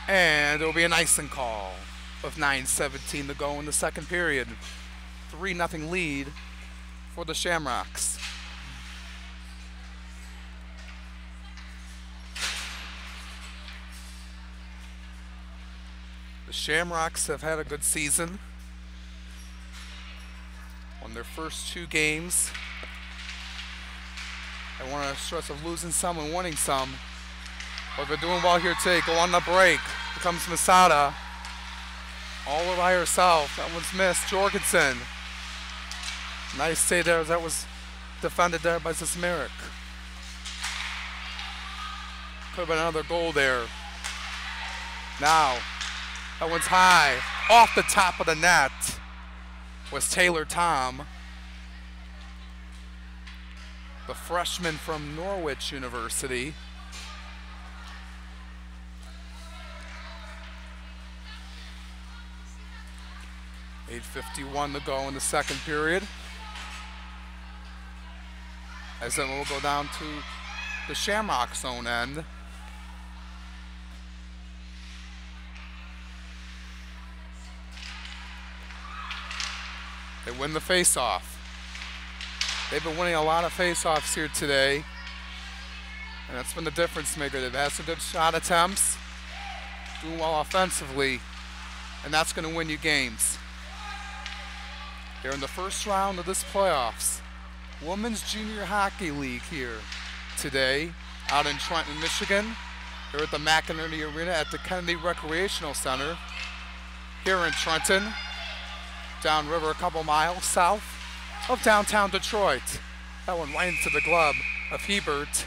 And it'll be an icing call with 9:17 to go in the second period. 3-0 lead for the Shamrocks. The Shamrocks have had a good season. Won their first 2 games. I want to stress of losing some and winning some. But they're doing well here today. Go on the break. Here comes Masada. All by herself. That one's missed. Jorgensen. Nice save there. That was defended there by Zismeric. Could have been another goal there. Now, that one's high. Off the top of the net was Taylor Tom, the freshman from Norwich University. .851 to go in the second period. As then we'll go down to the Shamrock zone end. They win the face-off. They've been winning a lot of face-offs here today. And that's been the difference maker. They've had some good shot attempts, doing well offensively, and that's going to win you games. They're in the first round of this playoffs. Women's Junior Hockey League here today out in Trenton, Michigan. They're at the McInemey's Arena at the Kennedy Recreational Center here in Trenton, downriver a couple miles south of downtown Detroit. That one right into the glove of Hebert.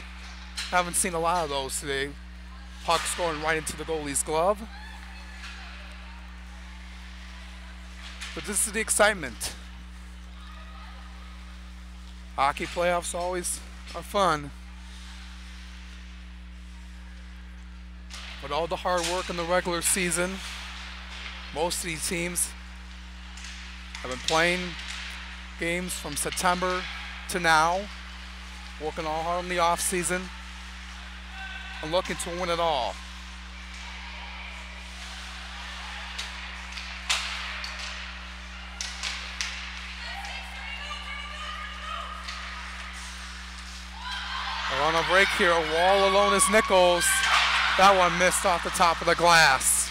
Haven't seen a lot of those today. Puck scoring right into the goalie's glove. But this is the excitement. Hockey playoffs always are fun. But all the hard work in the regular season, most of these teams have been playing games from September to now, working all hard in the off season and looking to win it all. We're on a break here. Wall alone is Nichols. That one missed off the top of the glass.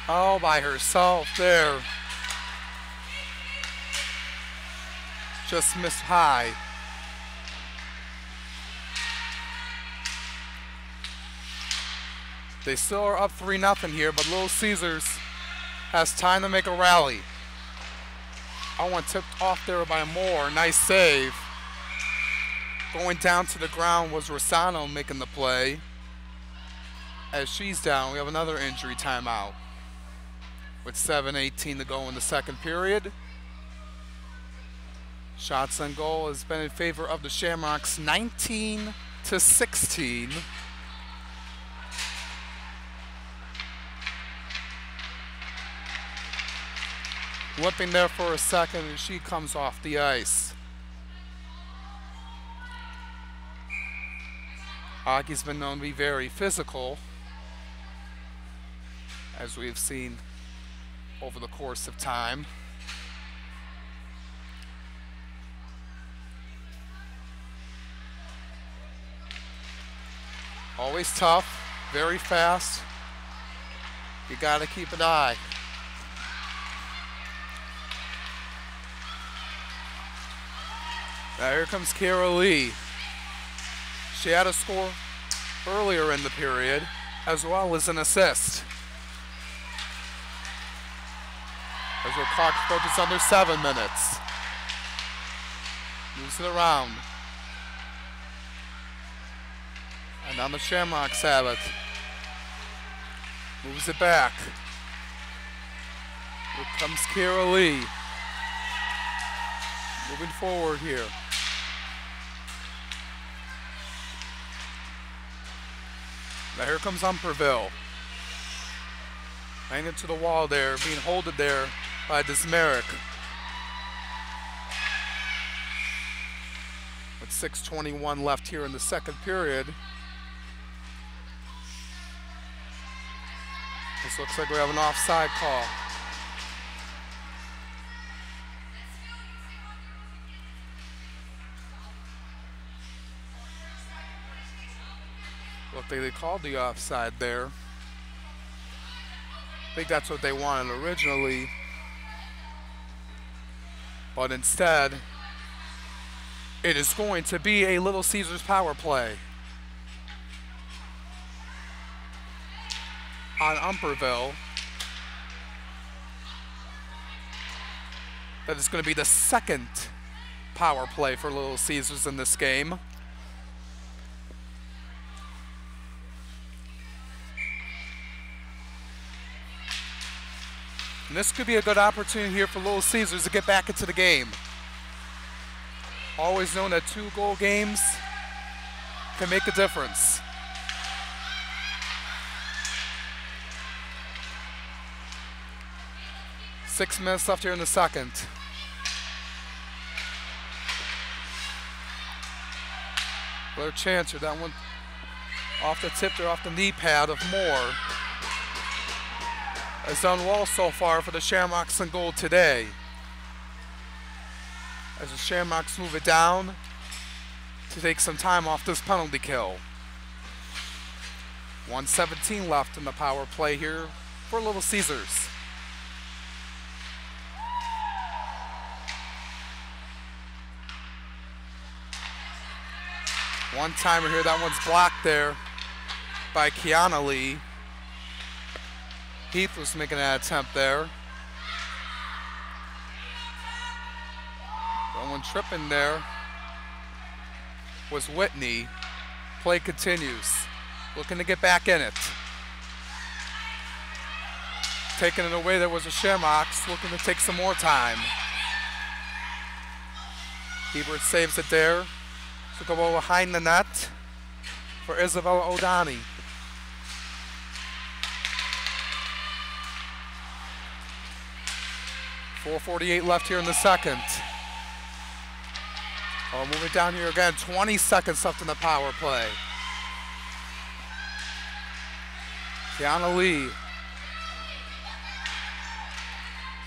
All by herself there. Just missed high. They still are up 3-0 here, but Little Caesars has time to make a rally. That one tipped off there by Moore. Nice save. Going down to the ground was Rosano making the play. As she's down, we have another injury timeout with 7:18 to go in the second period. Shots on goal has been in favor of the Shamrocks, 19-16. Limping there for a second, and she comes off the ice. Hockey's been known to be very physical, as we've seen over the course of time. Always tough, very fast. You got to keep an eye. Now here comes Kara Lee. She had a score earlier in the period, as well as an assist. As our clock approaches under 7 minutes. Moves it around. And now the Shamrocks have it. Moves it back. Here comes Kira Lee. Moving forward here. Now here comes Umperville. Hanging to the wall there, being holded there by Dismerick. With 6:21 left here in the second period. This looks like we have an offside call. Look, they called the offside there. I think that's what they wanted originally. But instead, it is going to be a Little Caesars power play on Umperville. That is going to be the second power play for Little Caesars in this game. And this could be a good opportunity here for Little Caesars to get back into the game. Always known that 2-goal games can make a difference. Six minutes left here in the second. Another chance here. That one off the tip or off the knee pad of Moore. Has done well so far for the Shamrocks in goal today. As the Shamrocks move it down to take some time off this penalty kill. 1:17 left in the power play here for Little Caesars. One timer here, that one's blocked there by Kiana Lee. Heath was making an attempt there. Someone tripping there was Whitney. Play continues. Looking to get back in it. Taking it away, there was a Shamrocks looking to take some more time. Hebert saves it there. Took a ball behind the net for Isabella O'Donnell. .448 left here in the second. Oh, moving down here again. 20 seconds left in the power play. Kiana Lee.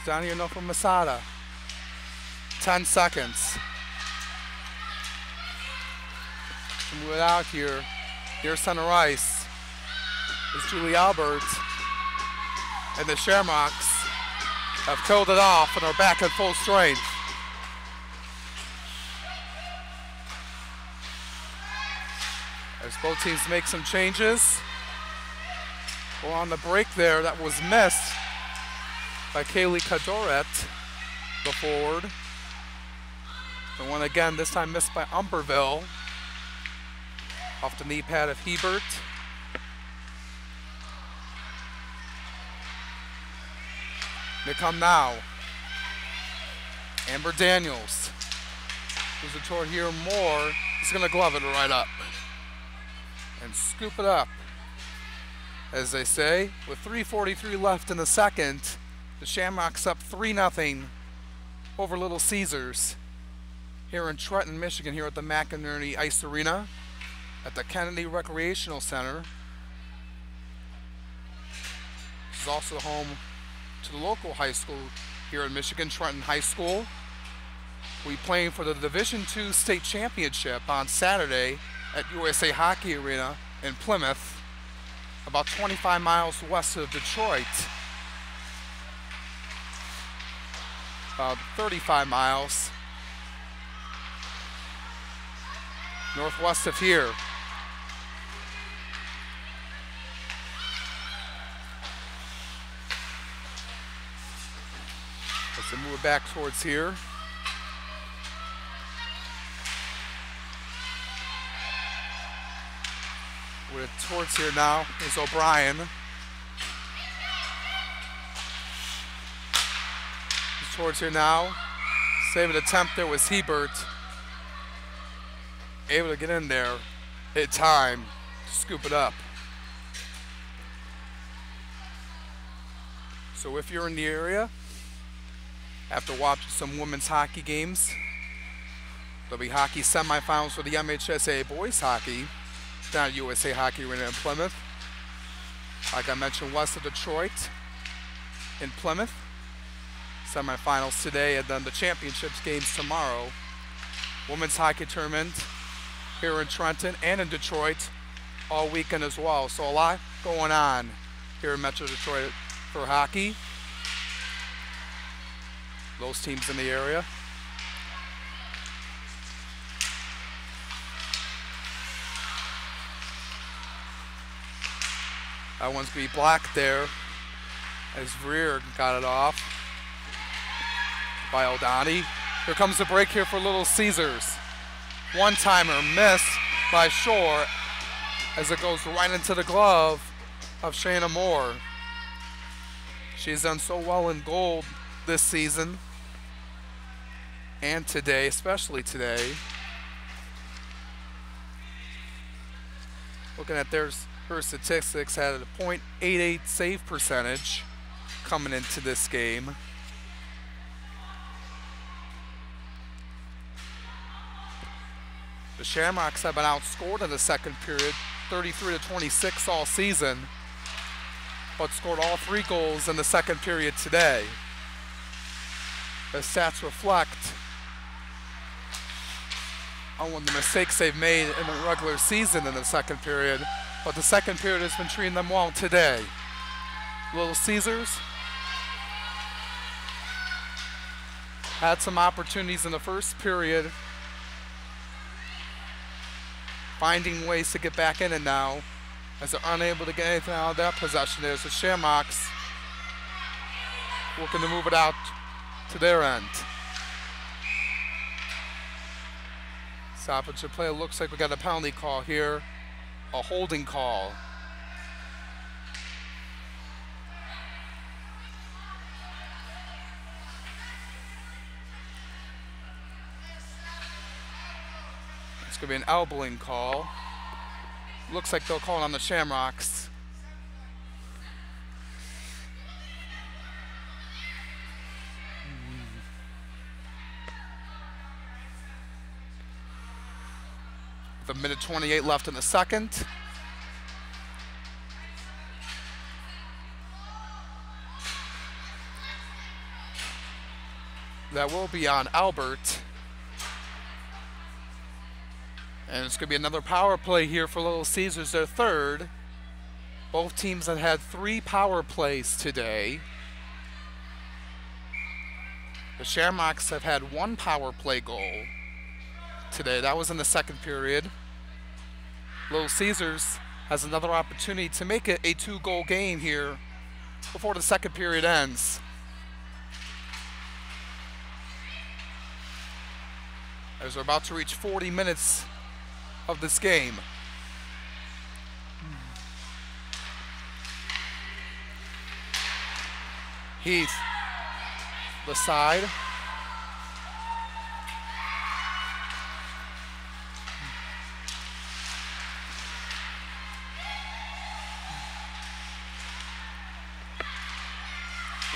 Down here now for Masada. 10 seconds. Move it out here. Near center ice is Julie Albert. And the Shamrocks have killed it off and are back at full strength. As both teams make some changes. Well, on the break there, that was missed by Kaylee Kadoret, the forward. The one again, this time missed by Umperville. Off the knee pad of Hebert. They come now. Amber Daniels. Moves it toward here more. He's going to glove it right up. And scoop it up. As they say, with 3:43 left in the second, the Shamrocks up 3-0 over Little Caesars here in Trenton, Michigan, here at the McInemey's Ice Arena at the Kennedy Recreational Center. This is also home to the local high school here in Michigan, Trenton High School. We playing for the Division II State Championship on Saturday at USA Hockey Arena in Plymouth, about 25 miles west of Detroit. About 35 miles northwest of here. So move it back towards here. With it towards here now is O'Brien. He's towards here now. Save an attempt there was Hebert. Able to get in there. Hit time to scoop it up. So if you're in the area, after watching some women's hockey games, there'll be hockey semifinals for the MHSA boys hockey down at USA Hockey Arena in Plymouth. Like I mentioned, west of Detroit in Plymouth. Semifinals today, and then the championships games tomorrow. Women's hockey tournament here in Trenton and in Detroit all weekend as well. So a lot going on here in Metro Detroit for hockey. Those teams in the area. That one's going to be blocked there as Vreer got it off by O'Donnell. Here comes the break here for Little Caesars. One-timer missed by Shore as it goes right into the glove of Shayna Moore. She's done so well in goal this season and today, especially today. Looking at her statistics, had a .88 save percentage coming into this game. The Shamrocks have been outscored in the second period, 33-26 all season, but scored all 3 goals in the second period today. The stats reflect on the mistakes they've made in the regular season in the second period, but the second period has been treating them well today. Little Caesars had some opportunities in the first period, finding ways to get back in it now, as they're unable to get anything out of that possession. There's the Shamrocks looking to move it out to their end. Stoppage of play. It looks like we got a penalty call here, a holding call. It's going to be an elbowing call. Looks like they'll call it on the Shamrocks. With 1:28 left in the second. That will be on Albert. And it's going to be another power play here for Little Caesars, their third. Both teams have had 3 power plays today. The Shamrocks have had 1 power play goal today. That was in the second period. Little Caesars has another opportunity to make it a 2-goal game here before the second period ends. As we're about to reach 40 minutes of this game. Heath, the side.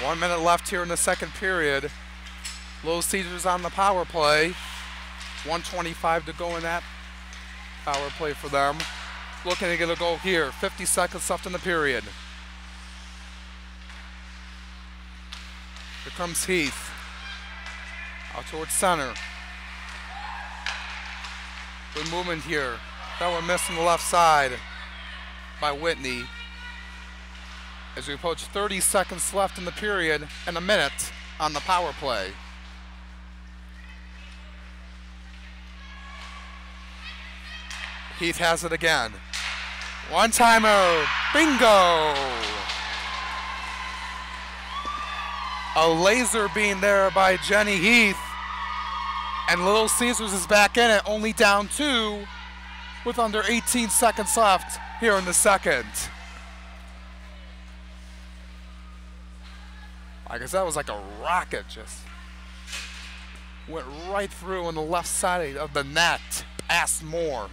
One minute left here in the second period. Little Caesars on the power play. 1:25 to go in that power play for them. Looking to get a goal here. 50 seconds left in the period. Here comes Heath. Out towards center. Good movement here. That one missed on the left side by Whitney. As we approach 30 seconds left in the period and a minute on the power play. Heath has it again. One-timer. Bingo! A laser beam there by Jenny Heath. And Little Caesars is back in it, only down 2 with under 18 seconds left here in the second. I guess that was like a rocket, just went right through on the left side of the net, past Moore.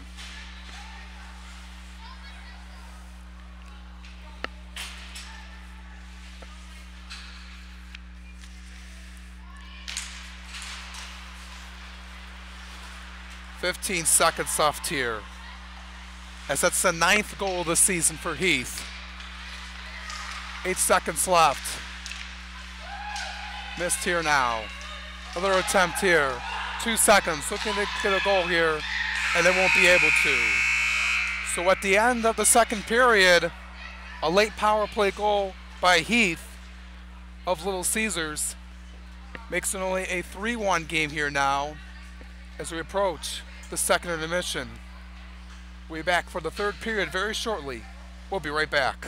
"15 seconds left here, as that's the 9th goal of the season for Heath. 8 seconds left. Missed here now. Another attempt here. 2 seconds, looking to get a goal here, and they won't be able to. So at the end of the second period, a late power play goal by Heath of Little Caesars makes it only a 3-1 game here now as we approach the second intermission. We'll be back for the third period very shortly. We'll be right back.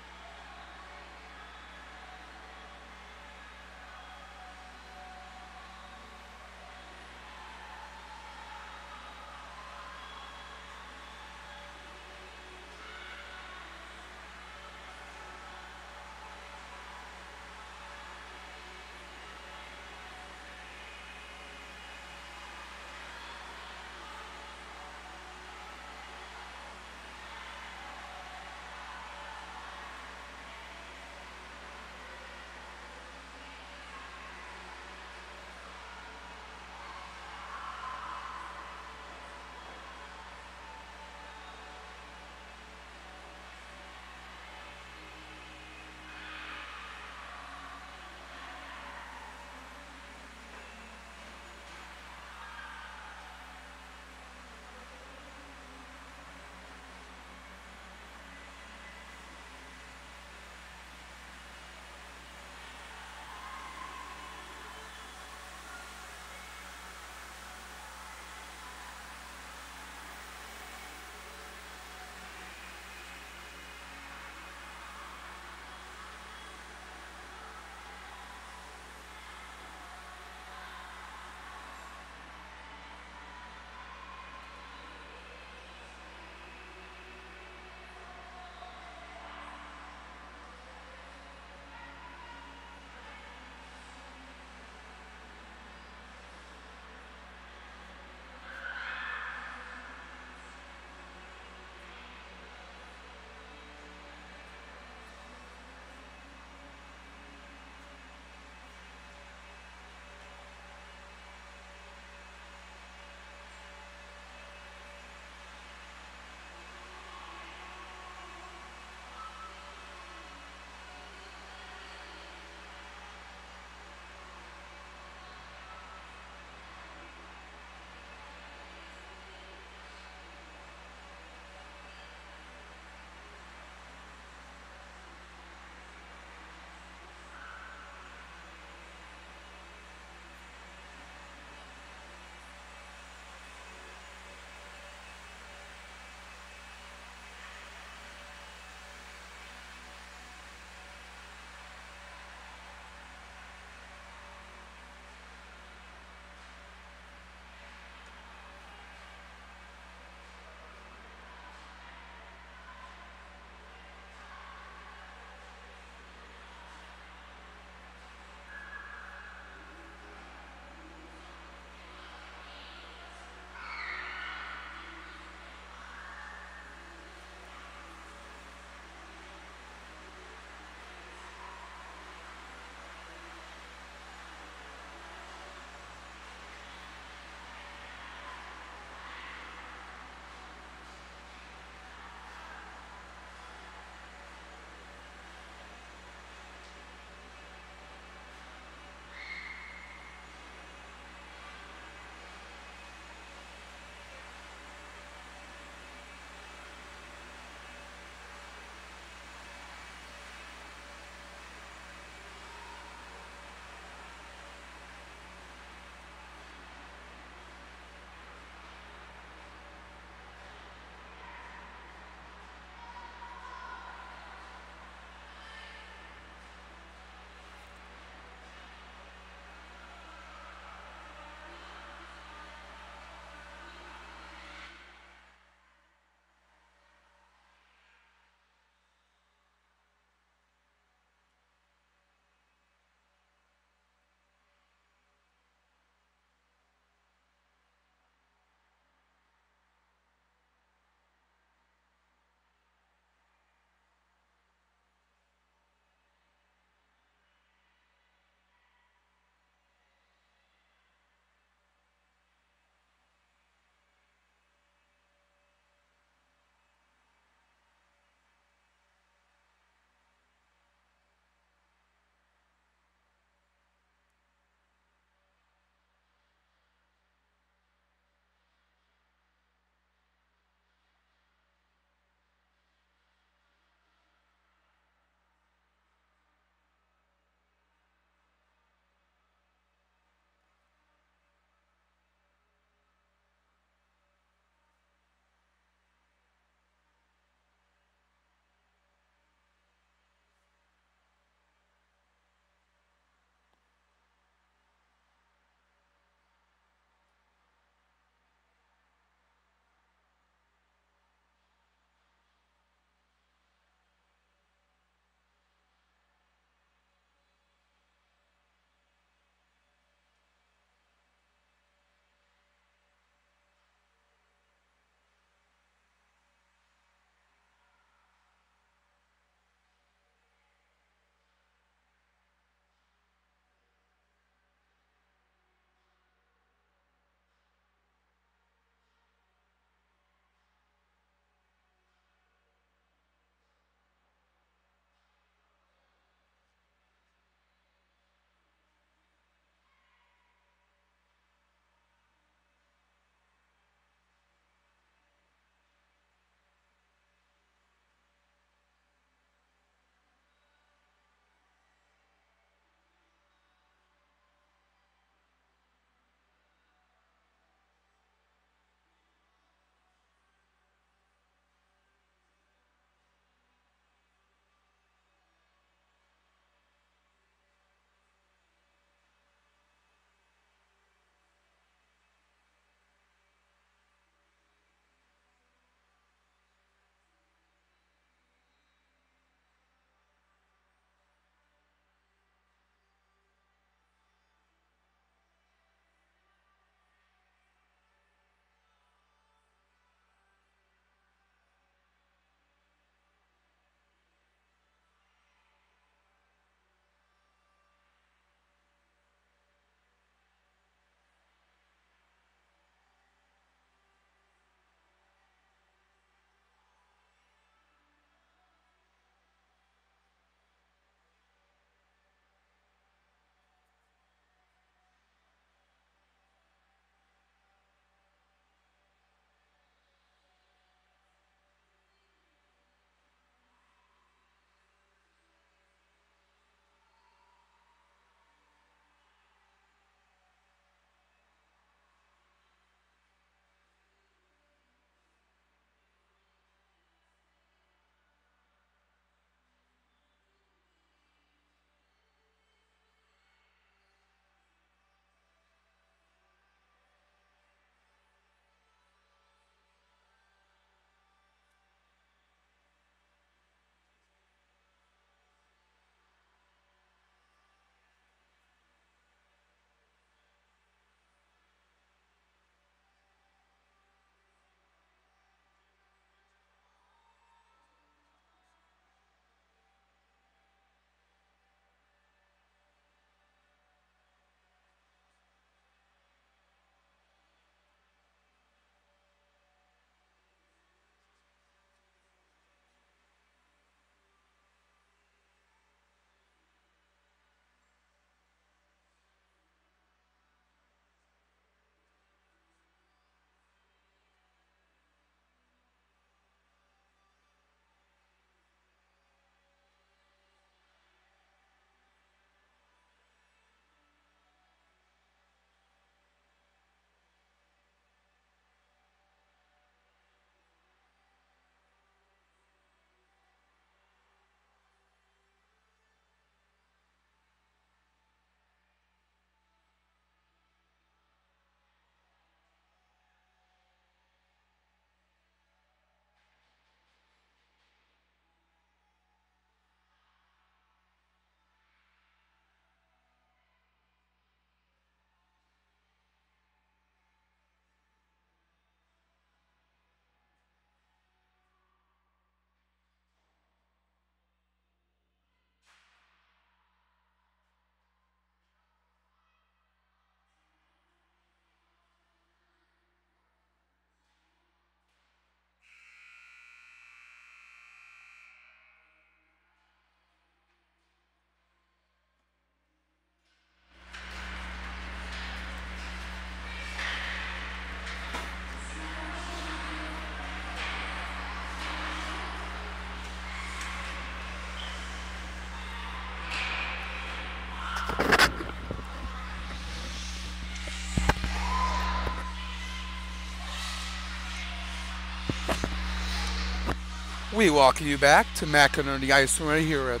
We welcome you back to McInemey's Ice Arena here at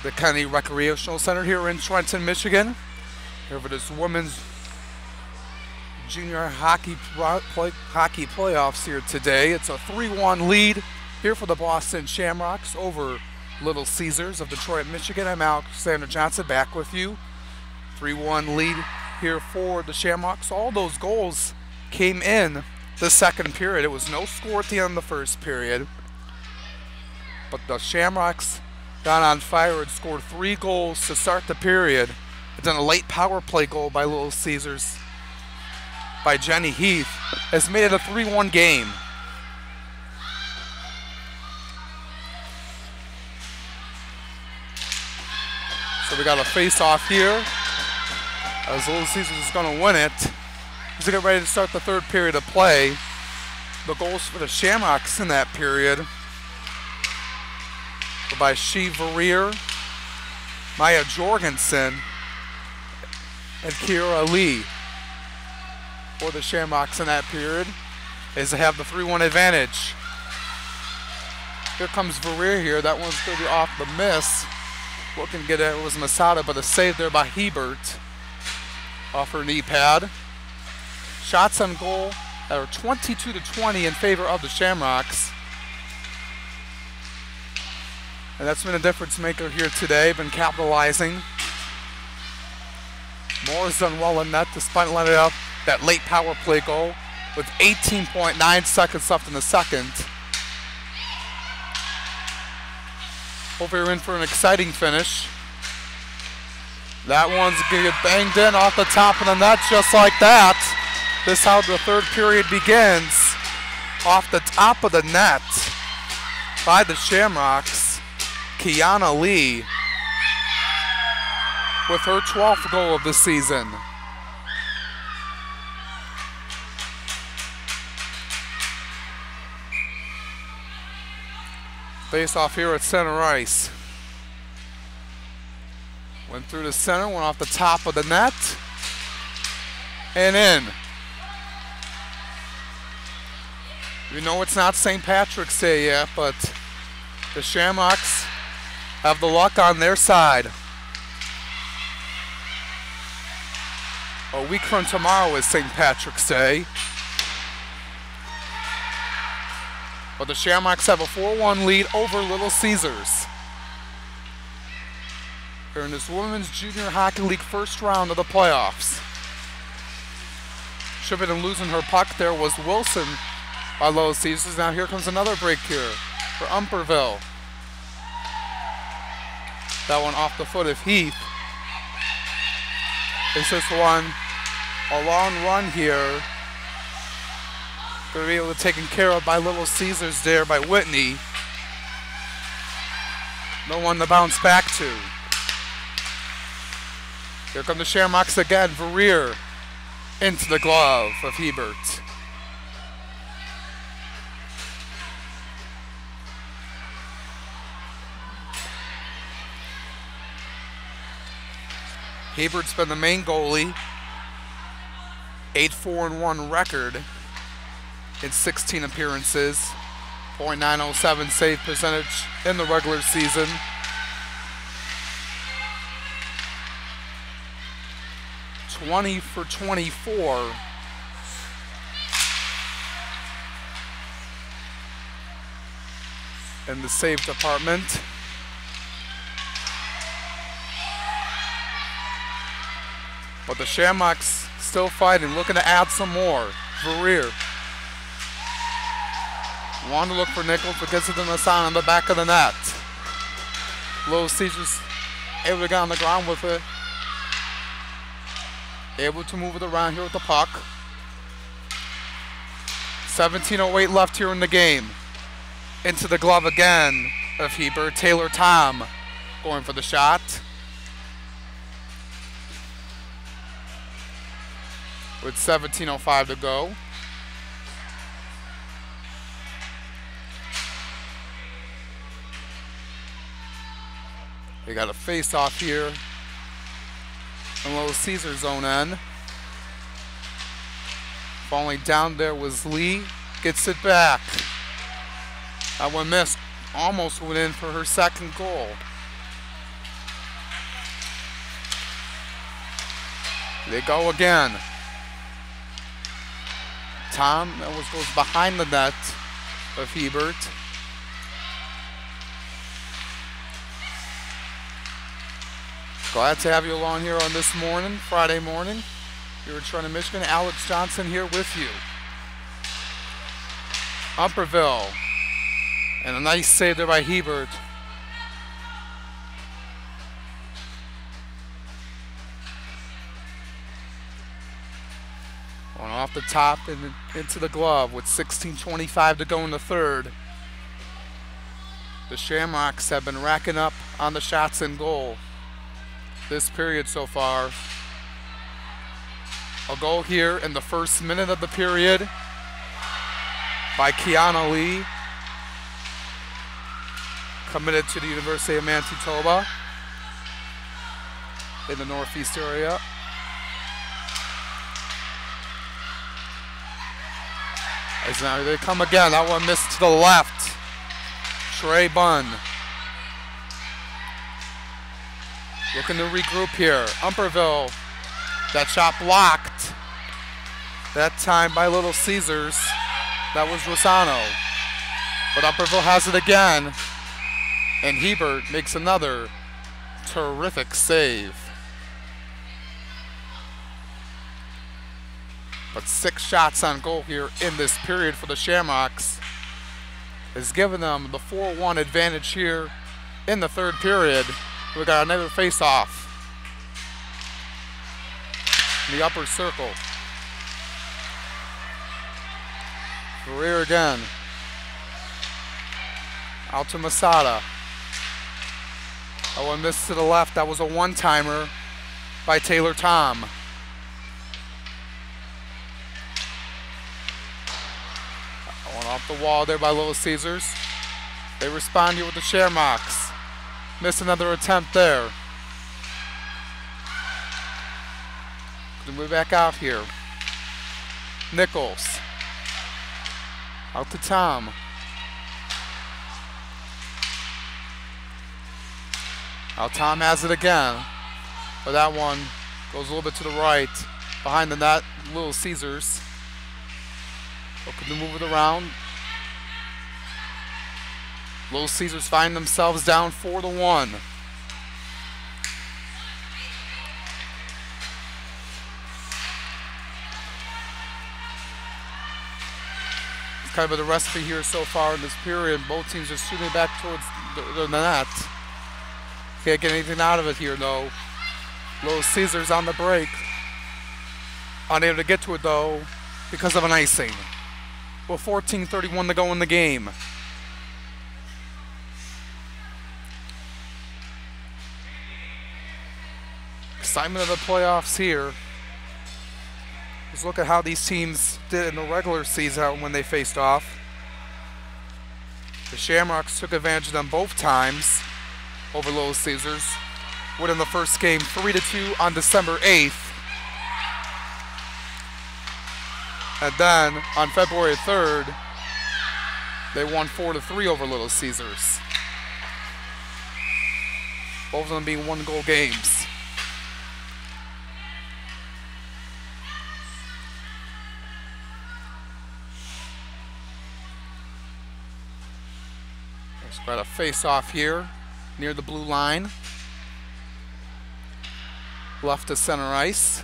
the Kennedy Recreational Center here in Trenton, Michigan. Here for this women's junior hockey playoffs here today. It's a 3-1 lead here for the Boston Shamrocks over Little Caesars of Detroit, Michigan. I'm Alexander Johnson back with you. 3-1 lead here for the Shamrocks. All those goals came in the second period. It was no score at the end of the first period. But the Shamrocks got on fire and scored 3 goals to start the period. And then a late power play goal by Little Caesars by Jenny Heath has made it a 3-1 game. So we got a face-off here as Little Caesars is going to win it. As they get ready to start the third period of play. The goals for the Shamrocks in that period were by She Verrier, Maya Jorgensen, and Kira Lee. For the Shamrocks in that period is to have the 3-1 advantage. Here comes Verrier here. That one's going to be off the miss. Looking to get it was Masada, but a save there by Hebert off her knee pad. Shots on goal that are 22-20 in favor of the Shamrocks. And that's been a difference maker here today, been capitalizing. Moore has done well in net despite letting up that late power play goal with 18.9 seconds left in the second. Over here in for an exciting finish. That one's going to get banged in off the top of the net just like that. This is how the third period begins. Off the top of the net by the Shamrocks. Kiana Lee with her 12th goal of the season. Face off here at center ice. Went through the center, went off the top of the net, and in. You know it's not St. Patrick's Day yet, but the Shamrocks have the luck on their side. A week from tomorrow is St. Patrick's Day. But the Shamrocks have a 4-1 lead over Little Caesars. Here in this Women's Junior Hockey League first round of the playoffs. Should have been losing her puck there was Wilson by Little Caesars. Now here comes another break here for Umperville. That one off the foot of Heath. It's just a long run here. Going to be able to taken care of by Little Caesars there by Whitney. No one to bounce back to. Here come the Shamrocks again. Verrier into the glove of Hebert. Hebert's been the main goalie. 8-4-1 record in 16 appearances. .907 save percentage in the regular season. .20 for 24. In the save department. But the Shamrocks still fighting, looking to add some more. Verrier. Want to look for Nichols, but gets it to Masson on the back of the net. Little Caesars able to get on the ground with it. Able to move it around here with the puck. 17:08 left here in the game. Into the glove again of Hebert. Taylor Tom going for the shot. With 17:05 to go. They got a face-off here in Little Caesars zone end. Falling down there was Lee. Gets it back. That one missed. Almost went in for her second goal. They go again. Tom, that goes behind the net of Hebert. Glad to have you along here on this morning, Friday morning. Here at Trenton, Michigan. Alex Johnson here with you. Umperville. And a nice save there by Hebert. Going off the top and into the glove with 16:25 to go in the third. The Shamrocks have been racking up on the shots in goal this period so far. A goal here in the first minute of the period by Kiana Lee, committed to the University of Manitoba in the Northeast area. As now they come again. That one missed to the left. Trey Bunn looking to regroup here. Umperville, that shot blocked. That time by Little Caesars. That was Rosano. But Umperville has it again. And Hebert makes another terrific save. But 6 shots on goal here in this period for the Shamrocks has given them the 4-1 advantage here in the third period. We got another face-off in the upper circle. Career again. Out to Masada. That one missed to the left. That was a one-timer by Taylor Tom. That one off the wall there by Little Caesars. They respond here with the Shamrocks. Missed another attempt there. Gonna move back out here. Nichols. Out to Tom. Now Tom has it again. But that one goes a little bit to the right. Behind the net, Little Caesars. Looking to move it around. Little Caesars find themselves down 4-1. It's kind of the recipe here so far in this period. Both teams are shooting back towards the net. Can't get anything out of it here though. Little Caesars on the break. Unable to get to it though because of an icing. Well, 14:31 to go in the game. Excitement of the playoffs here. Let's look at how these teams did in the regular season when they faced off. The Shamrocks took advantage of them both times over Little Caesars, winning the first game 3-2 on December 8th. And then on February 3rd, they won 4-3 over Little Caesars. Both of them being 1-goal games. Let's got a face-off here near the blue line. Left to center ice.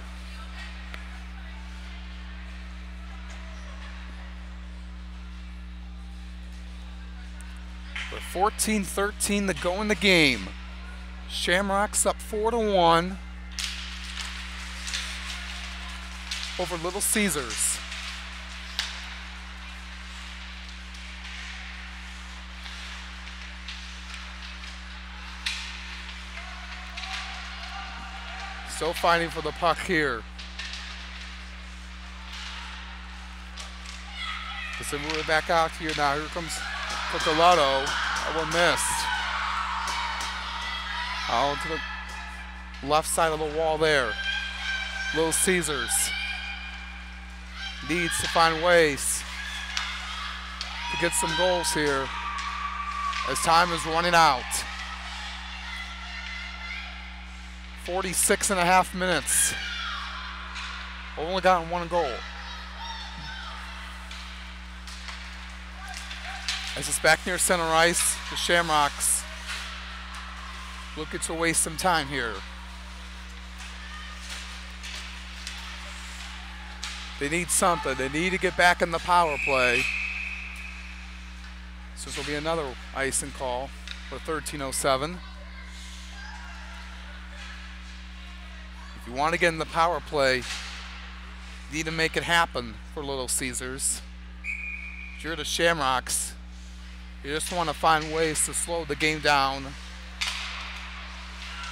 With 14:13 to go in the game. Shamrocks up 4-1 over Little Caesars. Still fighting for the puck here. As they move it back out here now. Here comes Piccoloto. That one missed. Out to the left side of the wall there. Little Caesars needs to find ways to get some goals here. as time is running out. 46.5 minutes. Only gotten one goal. As it's back near center ice, the Shamrocks looking to waste some time here. They need something. They need to get back in the power play. So this will be another icing call for 13:07. If you want to get in the power play, you need to make it happen for Little Caesars. If you're the Shamrocks, you just want to find ways to slow the game down.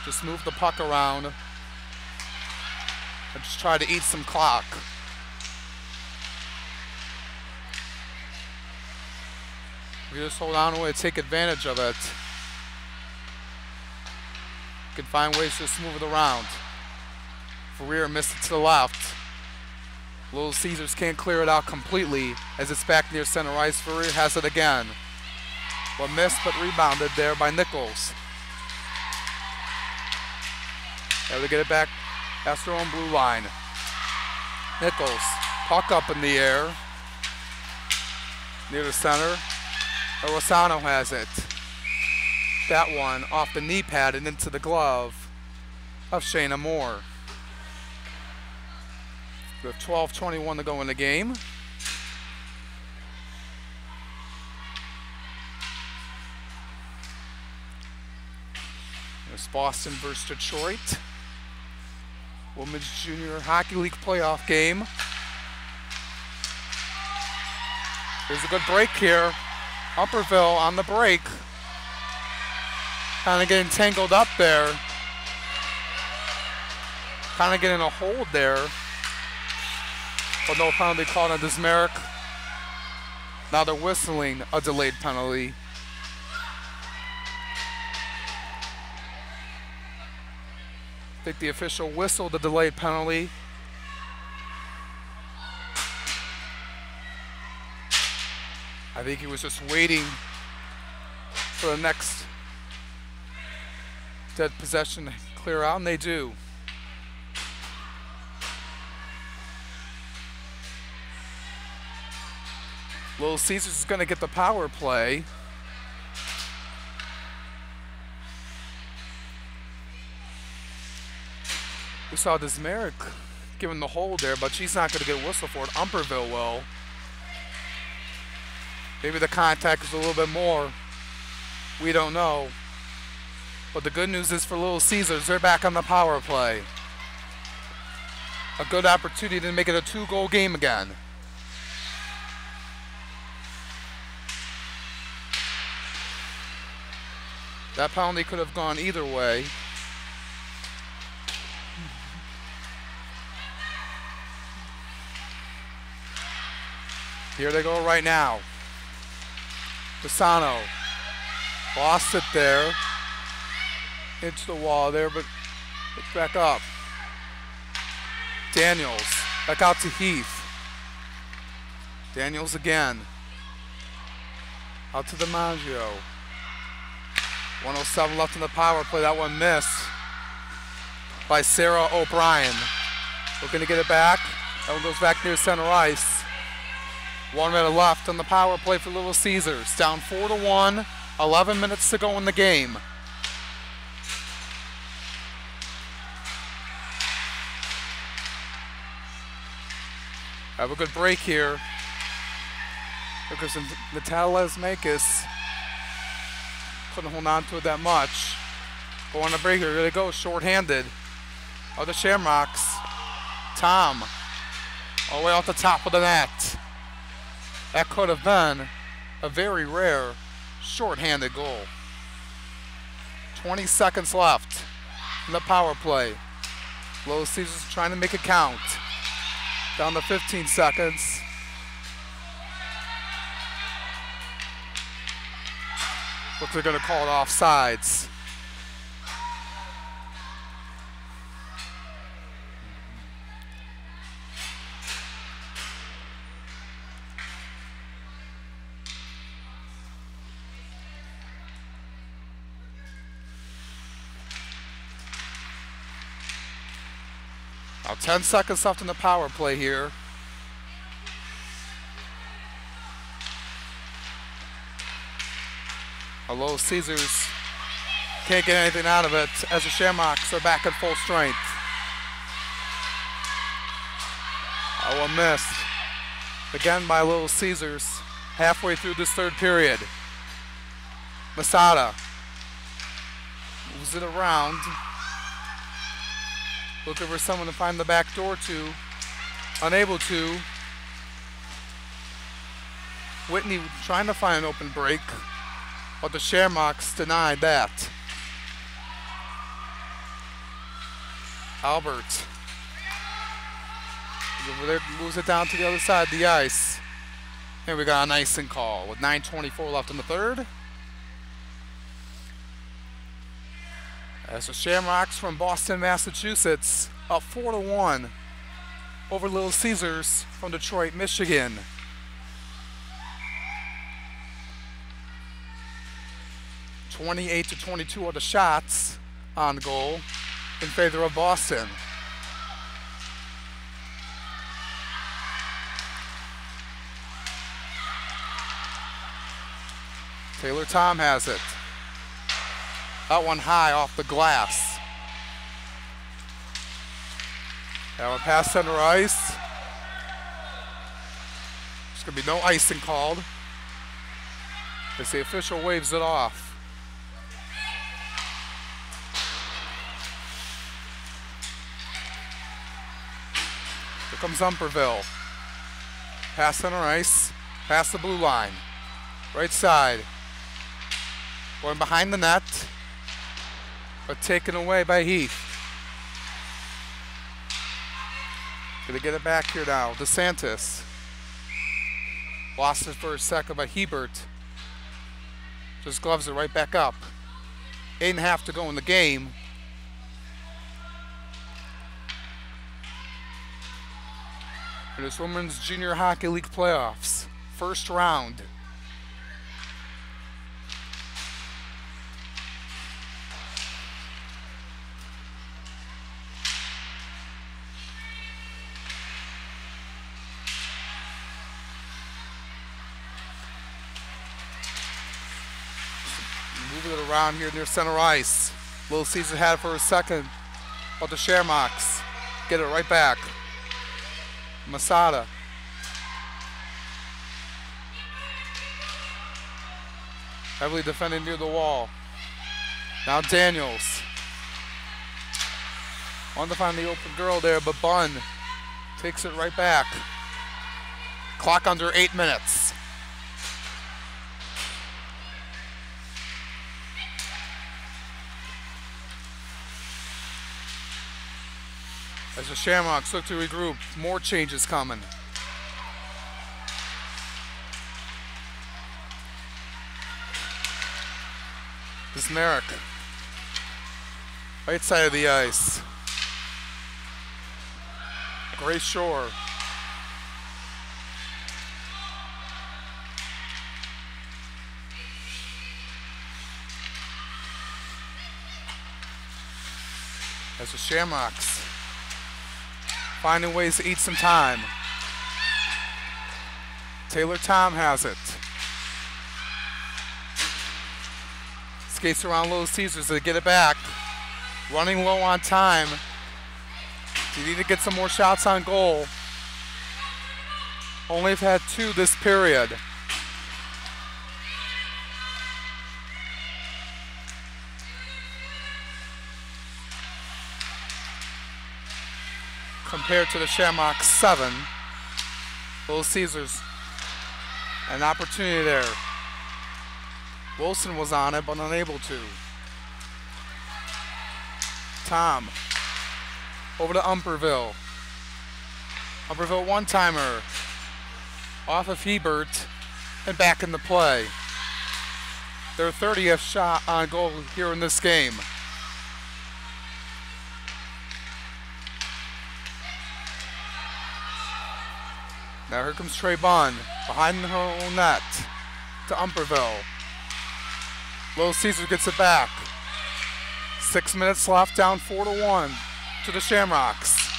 Just move the puck around and just try to eat some clock. If you just hold on to it, take advantage of it. You can find ways to just move it around. Ferrier missed it to the left. Little Caesars can't clear it out completely as it's back near center ice. Ferrier has it again. Well, missed but rebounded there by Nichols. Able to get it back past their own blue line. Nichols, puck up in the air. Near the center. Rosano has it. That one off the knee pad and into the glove of Shayna Moore. We have 12:21 to go in the game. There's Boston versus Detroit. Women's Junior Hockey League playoff game. There's a good break here. Upperville on the break. Kind of getting tangled up there. Kind of getting a hold there. But no penalty called on Dismeric. Now they're whistling a delayed penalty. I think the official whistled the delayed penalty. I think he was just waiting for the next dead possession to clear out, and they do. Little Caesars is going to get the power play. We saw Dismeric giving the hold there, but she's not going to get a whistle for it. Umperville will. Maybe the contact is a little bit more. We don't know. But the good news is for Little Caesars, they're back on the power play. A good opportunity to make it a 2-goal game again. That penalty could have gone either way. Here they go right now. Pisano lost it there. Hits the wall there, but it's back up. Daniels back out to Heath. Daniels again. Out to DiMaggio. 1:07 left in the power play. That one missed by Sarah O'Brien. Looking to get it back. That one goes back near center ice. 1 minute left on the power play for Little Caesars. Down 4-1. 11 minutes to go in the game. Have a good break here. Because Natalia Makis couldn't hold on to it that much. Go on the break here. Here they go. Short-handed. Oh, the Shamrocks. Tom. All the way off the top of the net. That could have been a very rare short-handed goal. 20 seconds left in the power play. Little Caesars trying to make it count. Down to 15 seconds. But they're going to call it offsides. Now 10 seconds left in the power play here. Little Caesars can't get anything out of it as the Shamrocks are back at full strength. One missed. Again by Little Caesars halfway through this third period. Masada moves it around. Looking for someone to find the back door to. Unable to. Whitney trying to find an open break, but the Shamrocks denied that. Albert over there moves it down to the other side of the ice. And we got an icing call with 9:24 left in the third. As the Shamrocks from Boston, Massachusetts, up 4-1 over Little Caesars from Detroit, Michigan. (28-22) are the shots on goal in favor of Boston. Taylor Tom has it. That one high off the glass. That one past center ice. There's going to be no icing called as the official waves it off. Here comes Umperville. Past center ice, past the blue line. Right side. Going behind the net, but taken away by Heath. Gonna get it back here now. DeSantis. Lost it for a second by Hebert. Just gloves it right back up. 8.5 to go in the game. In this Women's Junior Hockey League playoffs, first round. Moving it around here near center ice. Little Caesar had it for a second, but the Shamrocks get it right back. Masada. Heavily defending near the wall. Now Daniels. Wanted to find the open girl there, but Bunn takes it right back. Clock under 8 minutes. As the Shamrocks look to regroup, more changes coming. This is Merrick. Right side of the ice. Grace Shore. As the Shamrocks finding ways to eat some time. Taylor Tom has it. Skates around Little Caesars to get it back. Running low on time. You need to get some more shots on goal. Only have had 2 this period. Compared to the Shamrocks 7. Little Caesars, an opportunity there. Wilson was on it, but unable to. Tom, over to Umperville. Umperville one-timer. Off of Hebert, and back in the play. Their 30th shot on goal here in this game. Now here comes Trey Bunn behind her own net to Umperville. Little Caesar gets it back. 6 minutes left, down 4-1 to the Shamrocks.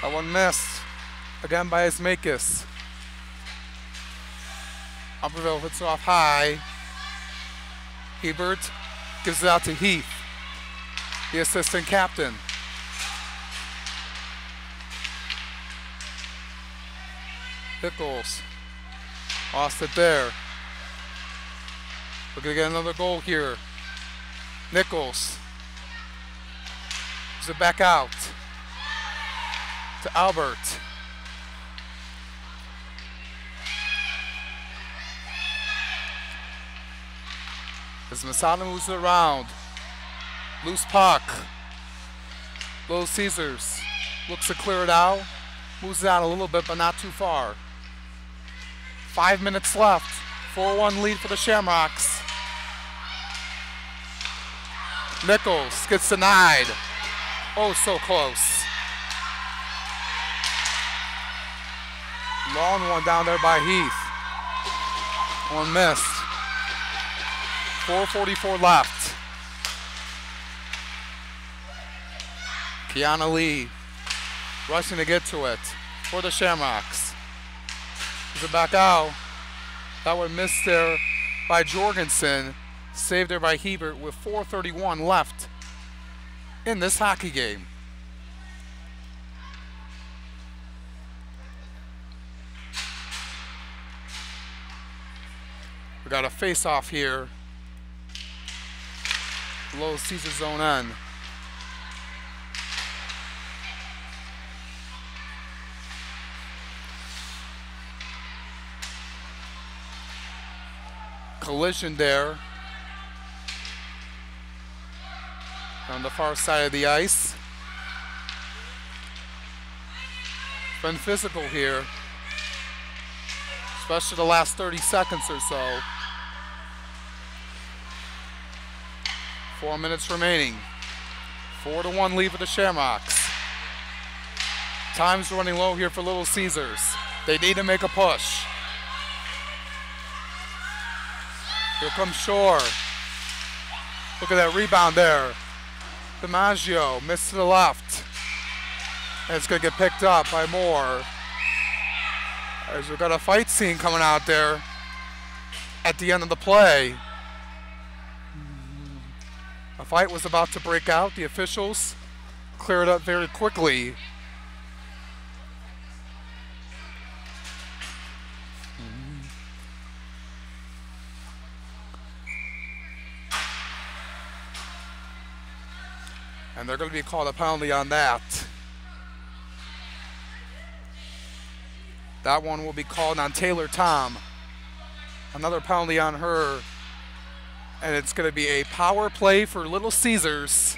That one missed. Again by Ismakis. Upperville hits it off high. Hebert gives it out to Heath, the assistant captain. Nichols lost it there. We're going to get another goal here. Nichols gives it back out to Albert. As Masada moves it around. Loose puck. Little Caesars looks to clear it out. Moves it out a little bit, but not too far. 5 minutes left. 4-1 lead for the Shamrocks. Nichols gets denied. Oh, so close. Long one down there by Heath. One missed. 4:44 left. Kiana Lee rushing to get to it for the Shamrocks. Is it back out? That one missed there by Jorgensen. Saved there by Hebert with 4:31 left in this hockey game. We got a face-off here. Little Caesar zone end. Collision there on the far side of the ice. Been physical here, especially the last 30 seconds or so. 4 minutes remaining. 4-1 lead for the Shamrocks. Time's running low here for Little Caesars. They need to make a push. Here comes Shore. Look at that rebound there. DiMaggio missed to the left. And it's going to get picked up by Moore. As we've got a fight scene coming out there at the end of the play. A fight was about to break out. The officials cleared up very quickly. And they're going to be called a penalty on that. That one will be called on Taylor Tom. Another penalty on her. And it's going to be a power play for Little Caesars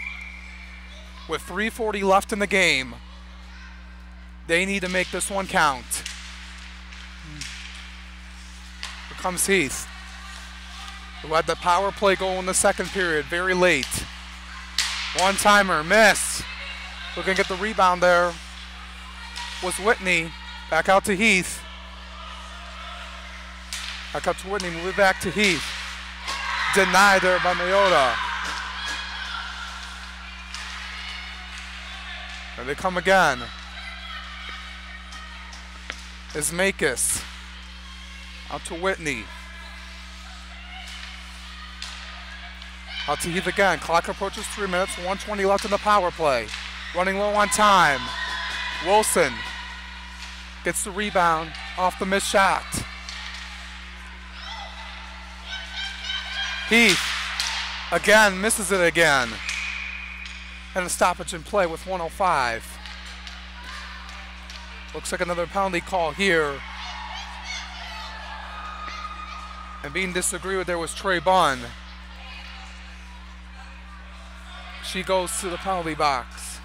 with 3:40 left in the game. They need to make this one count. Here comes Heath, who had the power play goal in the second period, very late. One-timer, miss. Looking to get the rebound there was Whitney. Back out to Heath. Back out to Whitney, move it back to Heath. Denied there by Mayota. And they come again. Ismakis. Out to Whitney. Out to Heath again. Clock approaches 3 minutes. 1:20 left in the power play. Running low on time. Wilson gets the rebound off the missed shot. Heath again misses it again. And a stoppage in play with 1:05. Looks like another penalty call here. And being disagreed with there was Trey Bunn. She goes to the penalty box.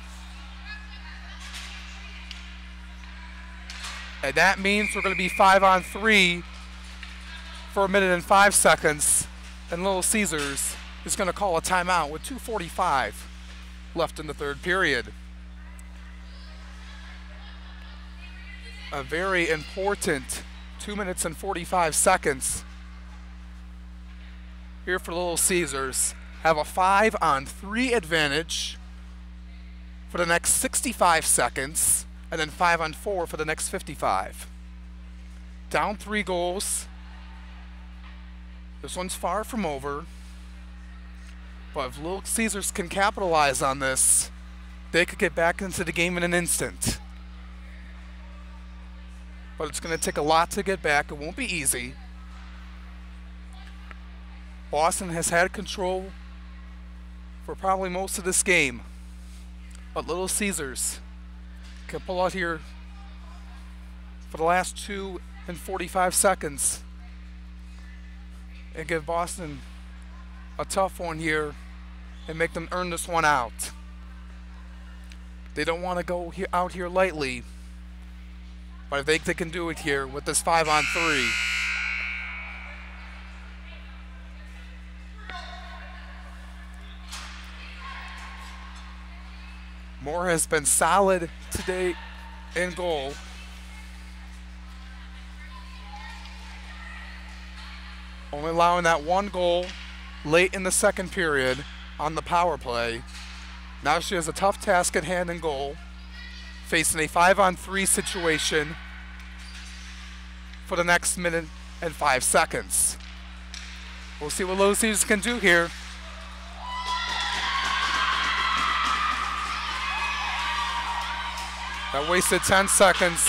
And that means we're going to be 5-on-3 for 1 minute and 5 seconds. And Little Caesars is going to call a timeout with 2:45 left in the third period. A very important 2 minutes and 45 seconds here for Little Caesars. Have a 5-on-3 advantage for the next 65 seconds and then 5-on-4 for the next 55. Down 3 goals. This one's far from over. But if Little Caesars can capitalize on this, they could get back into the game in an instant. But it's going to take a lot to get back. It won't be easy. Boston has had control for probably most of this game. But Little Caesars can pull out here for the last 2 and 45 seconds and give Boston a tough one here and make them earn this one out. They don't want to go out here lightly, but I think they can do it here with this 5-on-3. Moore has been solid today in goal. Only allowing that 1 goal late in the second period on the power play. Now she has a tough task at hand in goal, facing a 5-on-3 situation for the next minute and 5 seconds. We'll see what Little Caesars can do here. That wasted 10 seconds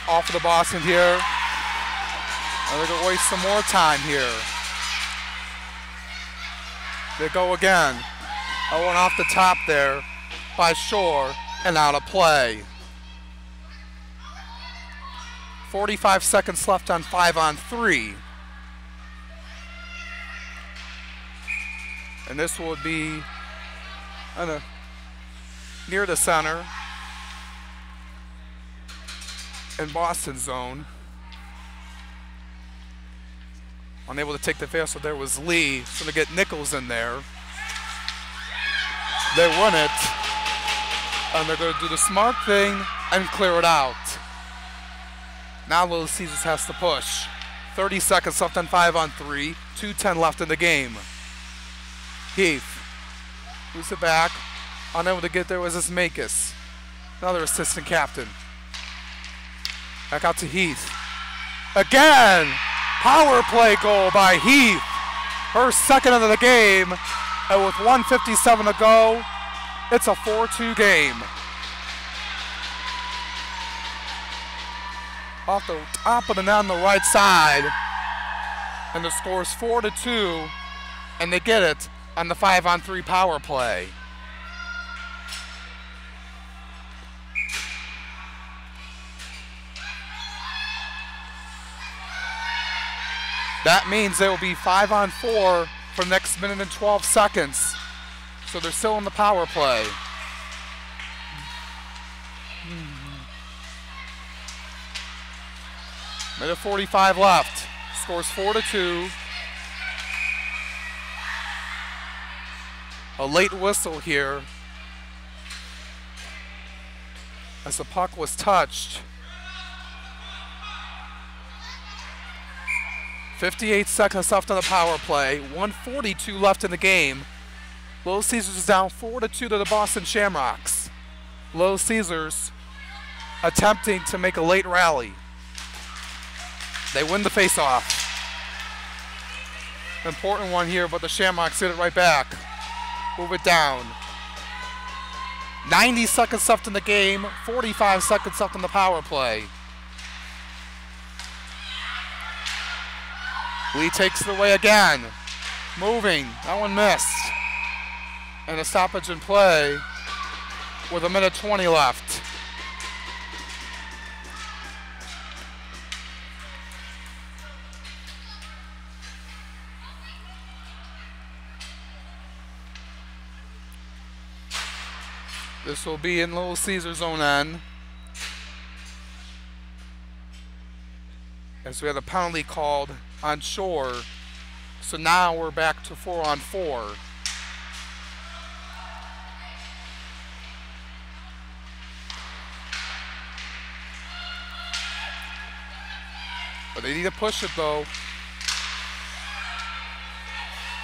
off of the Boston here. And they're going to waste some more time here. They go again. That one off the top there by Shore and out of play. 45 seconds left on 5-on-3. And this would be near the center in Boston zone. Unable to take the face, so there was Lee. So to get Nichols in there. They win it. And they're going to do the smart thing and clear it out. Now Little Caesars has to push. 30 seconds left on 5-on-3. 2:10 left in the game. Heath moves it back. Unable to get there was Makis, another assistant captain. Back out to Heath. Again! Power play goal by Heath. Her second of the game. And with 1:57 to go, it's a 4-2 game. Off the top of the net on the right side. And the score is 4-2. And they get it on the 5-on-3 power play. That means they will be 5-on-4 for the next minute and 12 seconds. So they're still in the power play. Minute 45 left. Scores 4-2. A late whistle here as the puck was touched. 58 seconds left on the power play. 1:42 left in the game. Little Caesars is down 4-2 to the Boston Shamrocks. Little Caesars attempting to make a late rally. They win the faceoff. Important one here, but the Shamrocks get it right back. Move it down. 90 seconds left in the game. 45 seconds left on the power play. Lee takes it away again. Moving. That one missed. And a stoppage in play with 1:20 left. This will be in Little Caesars' own end. As we had a penalty called on Shore. So now we're back to 4-on-4. But they need to push it though.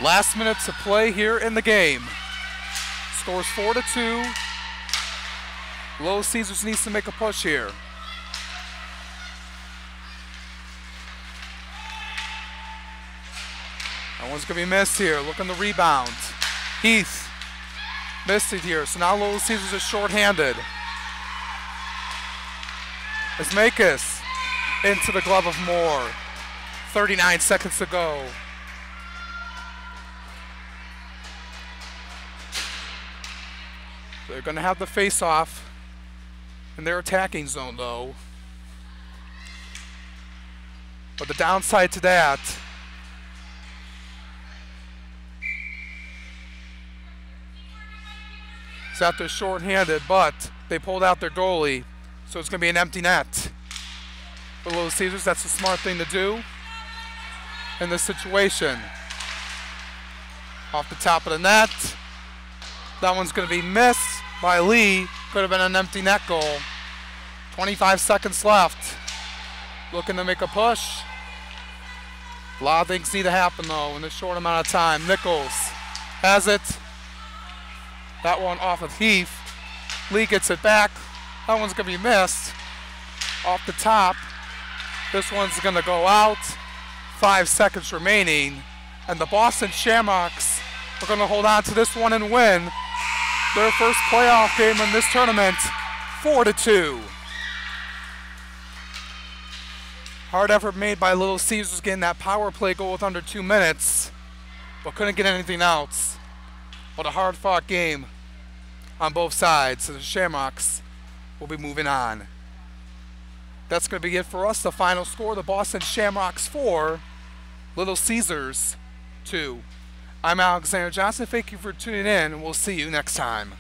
Last minute to play here in the game. Scores 4-2. Little Caesars needs to make a push here. That one's going to be missed here. Looking the rebound. Heath missed it here. So now Little Caesars is shorthanded. As Makis into the glove of Moore. 39 seconds to go. They're going to have the face-off in their attacking zone, though. But the downside to that is that they're short-handed, but they pulled out their goalie, so it's going to be an empty net. For Little Caesars, that's a smart thing to do in this situation. Off the top of the net. That one's going to be missed by Lee. Could have been an empty net goal. 25 seconds left. Looking to make a push. A lot of things need to happen, though, in this short amount of time. Nichols has it. That one off of Heath. Lee gets it back. That one's going to be missed. Off the top. This one's going to go out. 5 seconds remaining. And the Boston Shamrocks are going to hold on to this one and win their first playoff game in this tournament, 4-2. Hard effort made by Little Caesars getting that power play goal with under 2 minutes, but couldn't get anything else. But a hard-fought game on both sides, so the Shamrocks will be moving on. That's going to be it for us. The final score, the Boston Shamrocks 4, Little Caesars 2. I'm Alexander Johnson. Thank you for tuning in, and we'll see you next time.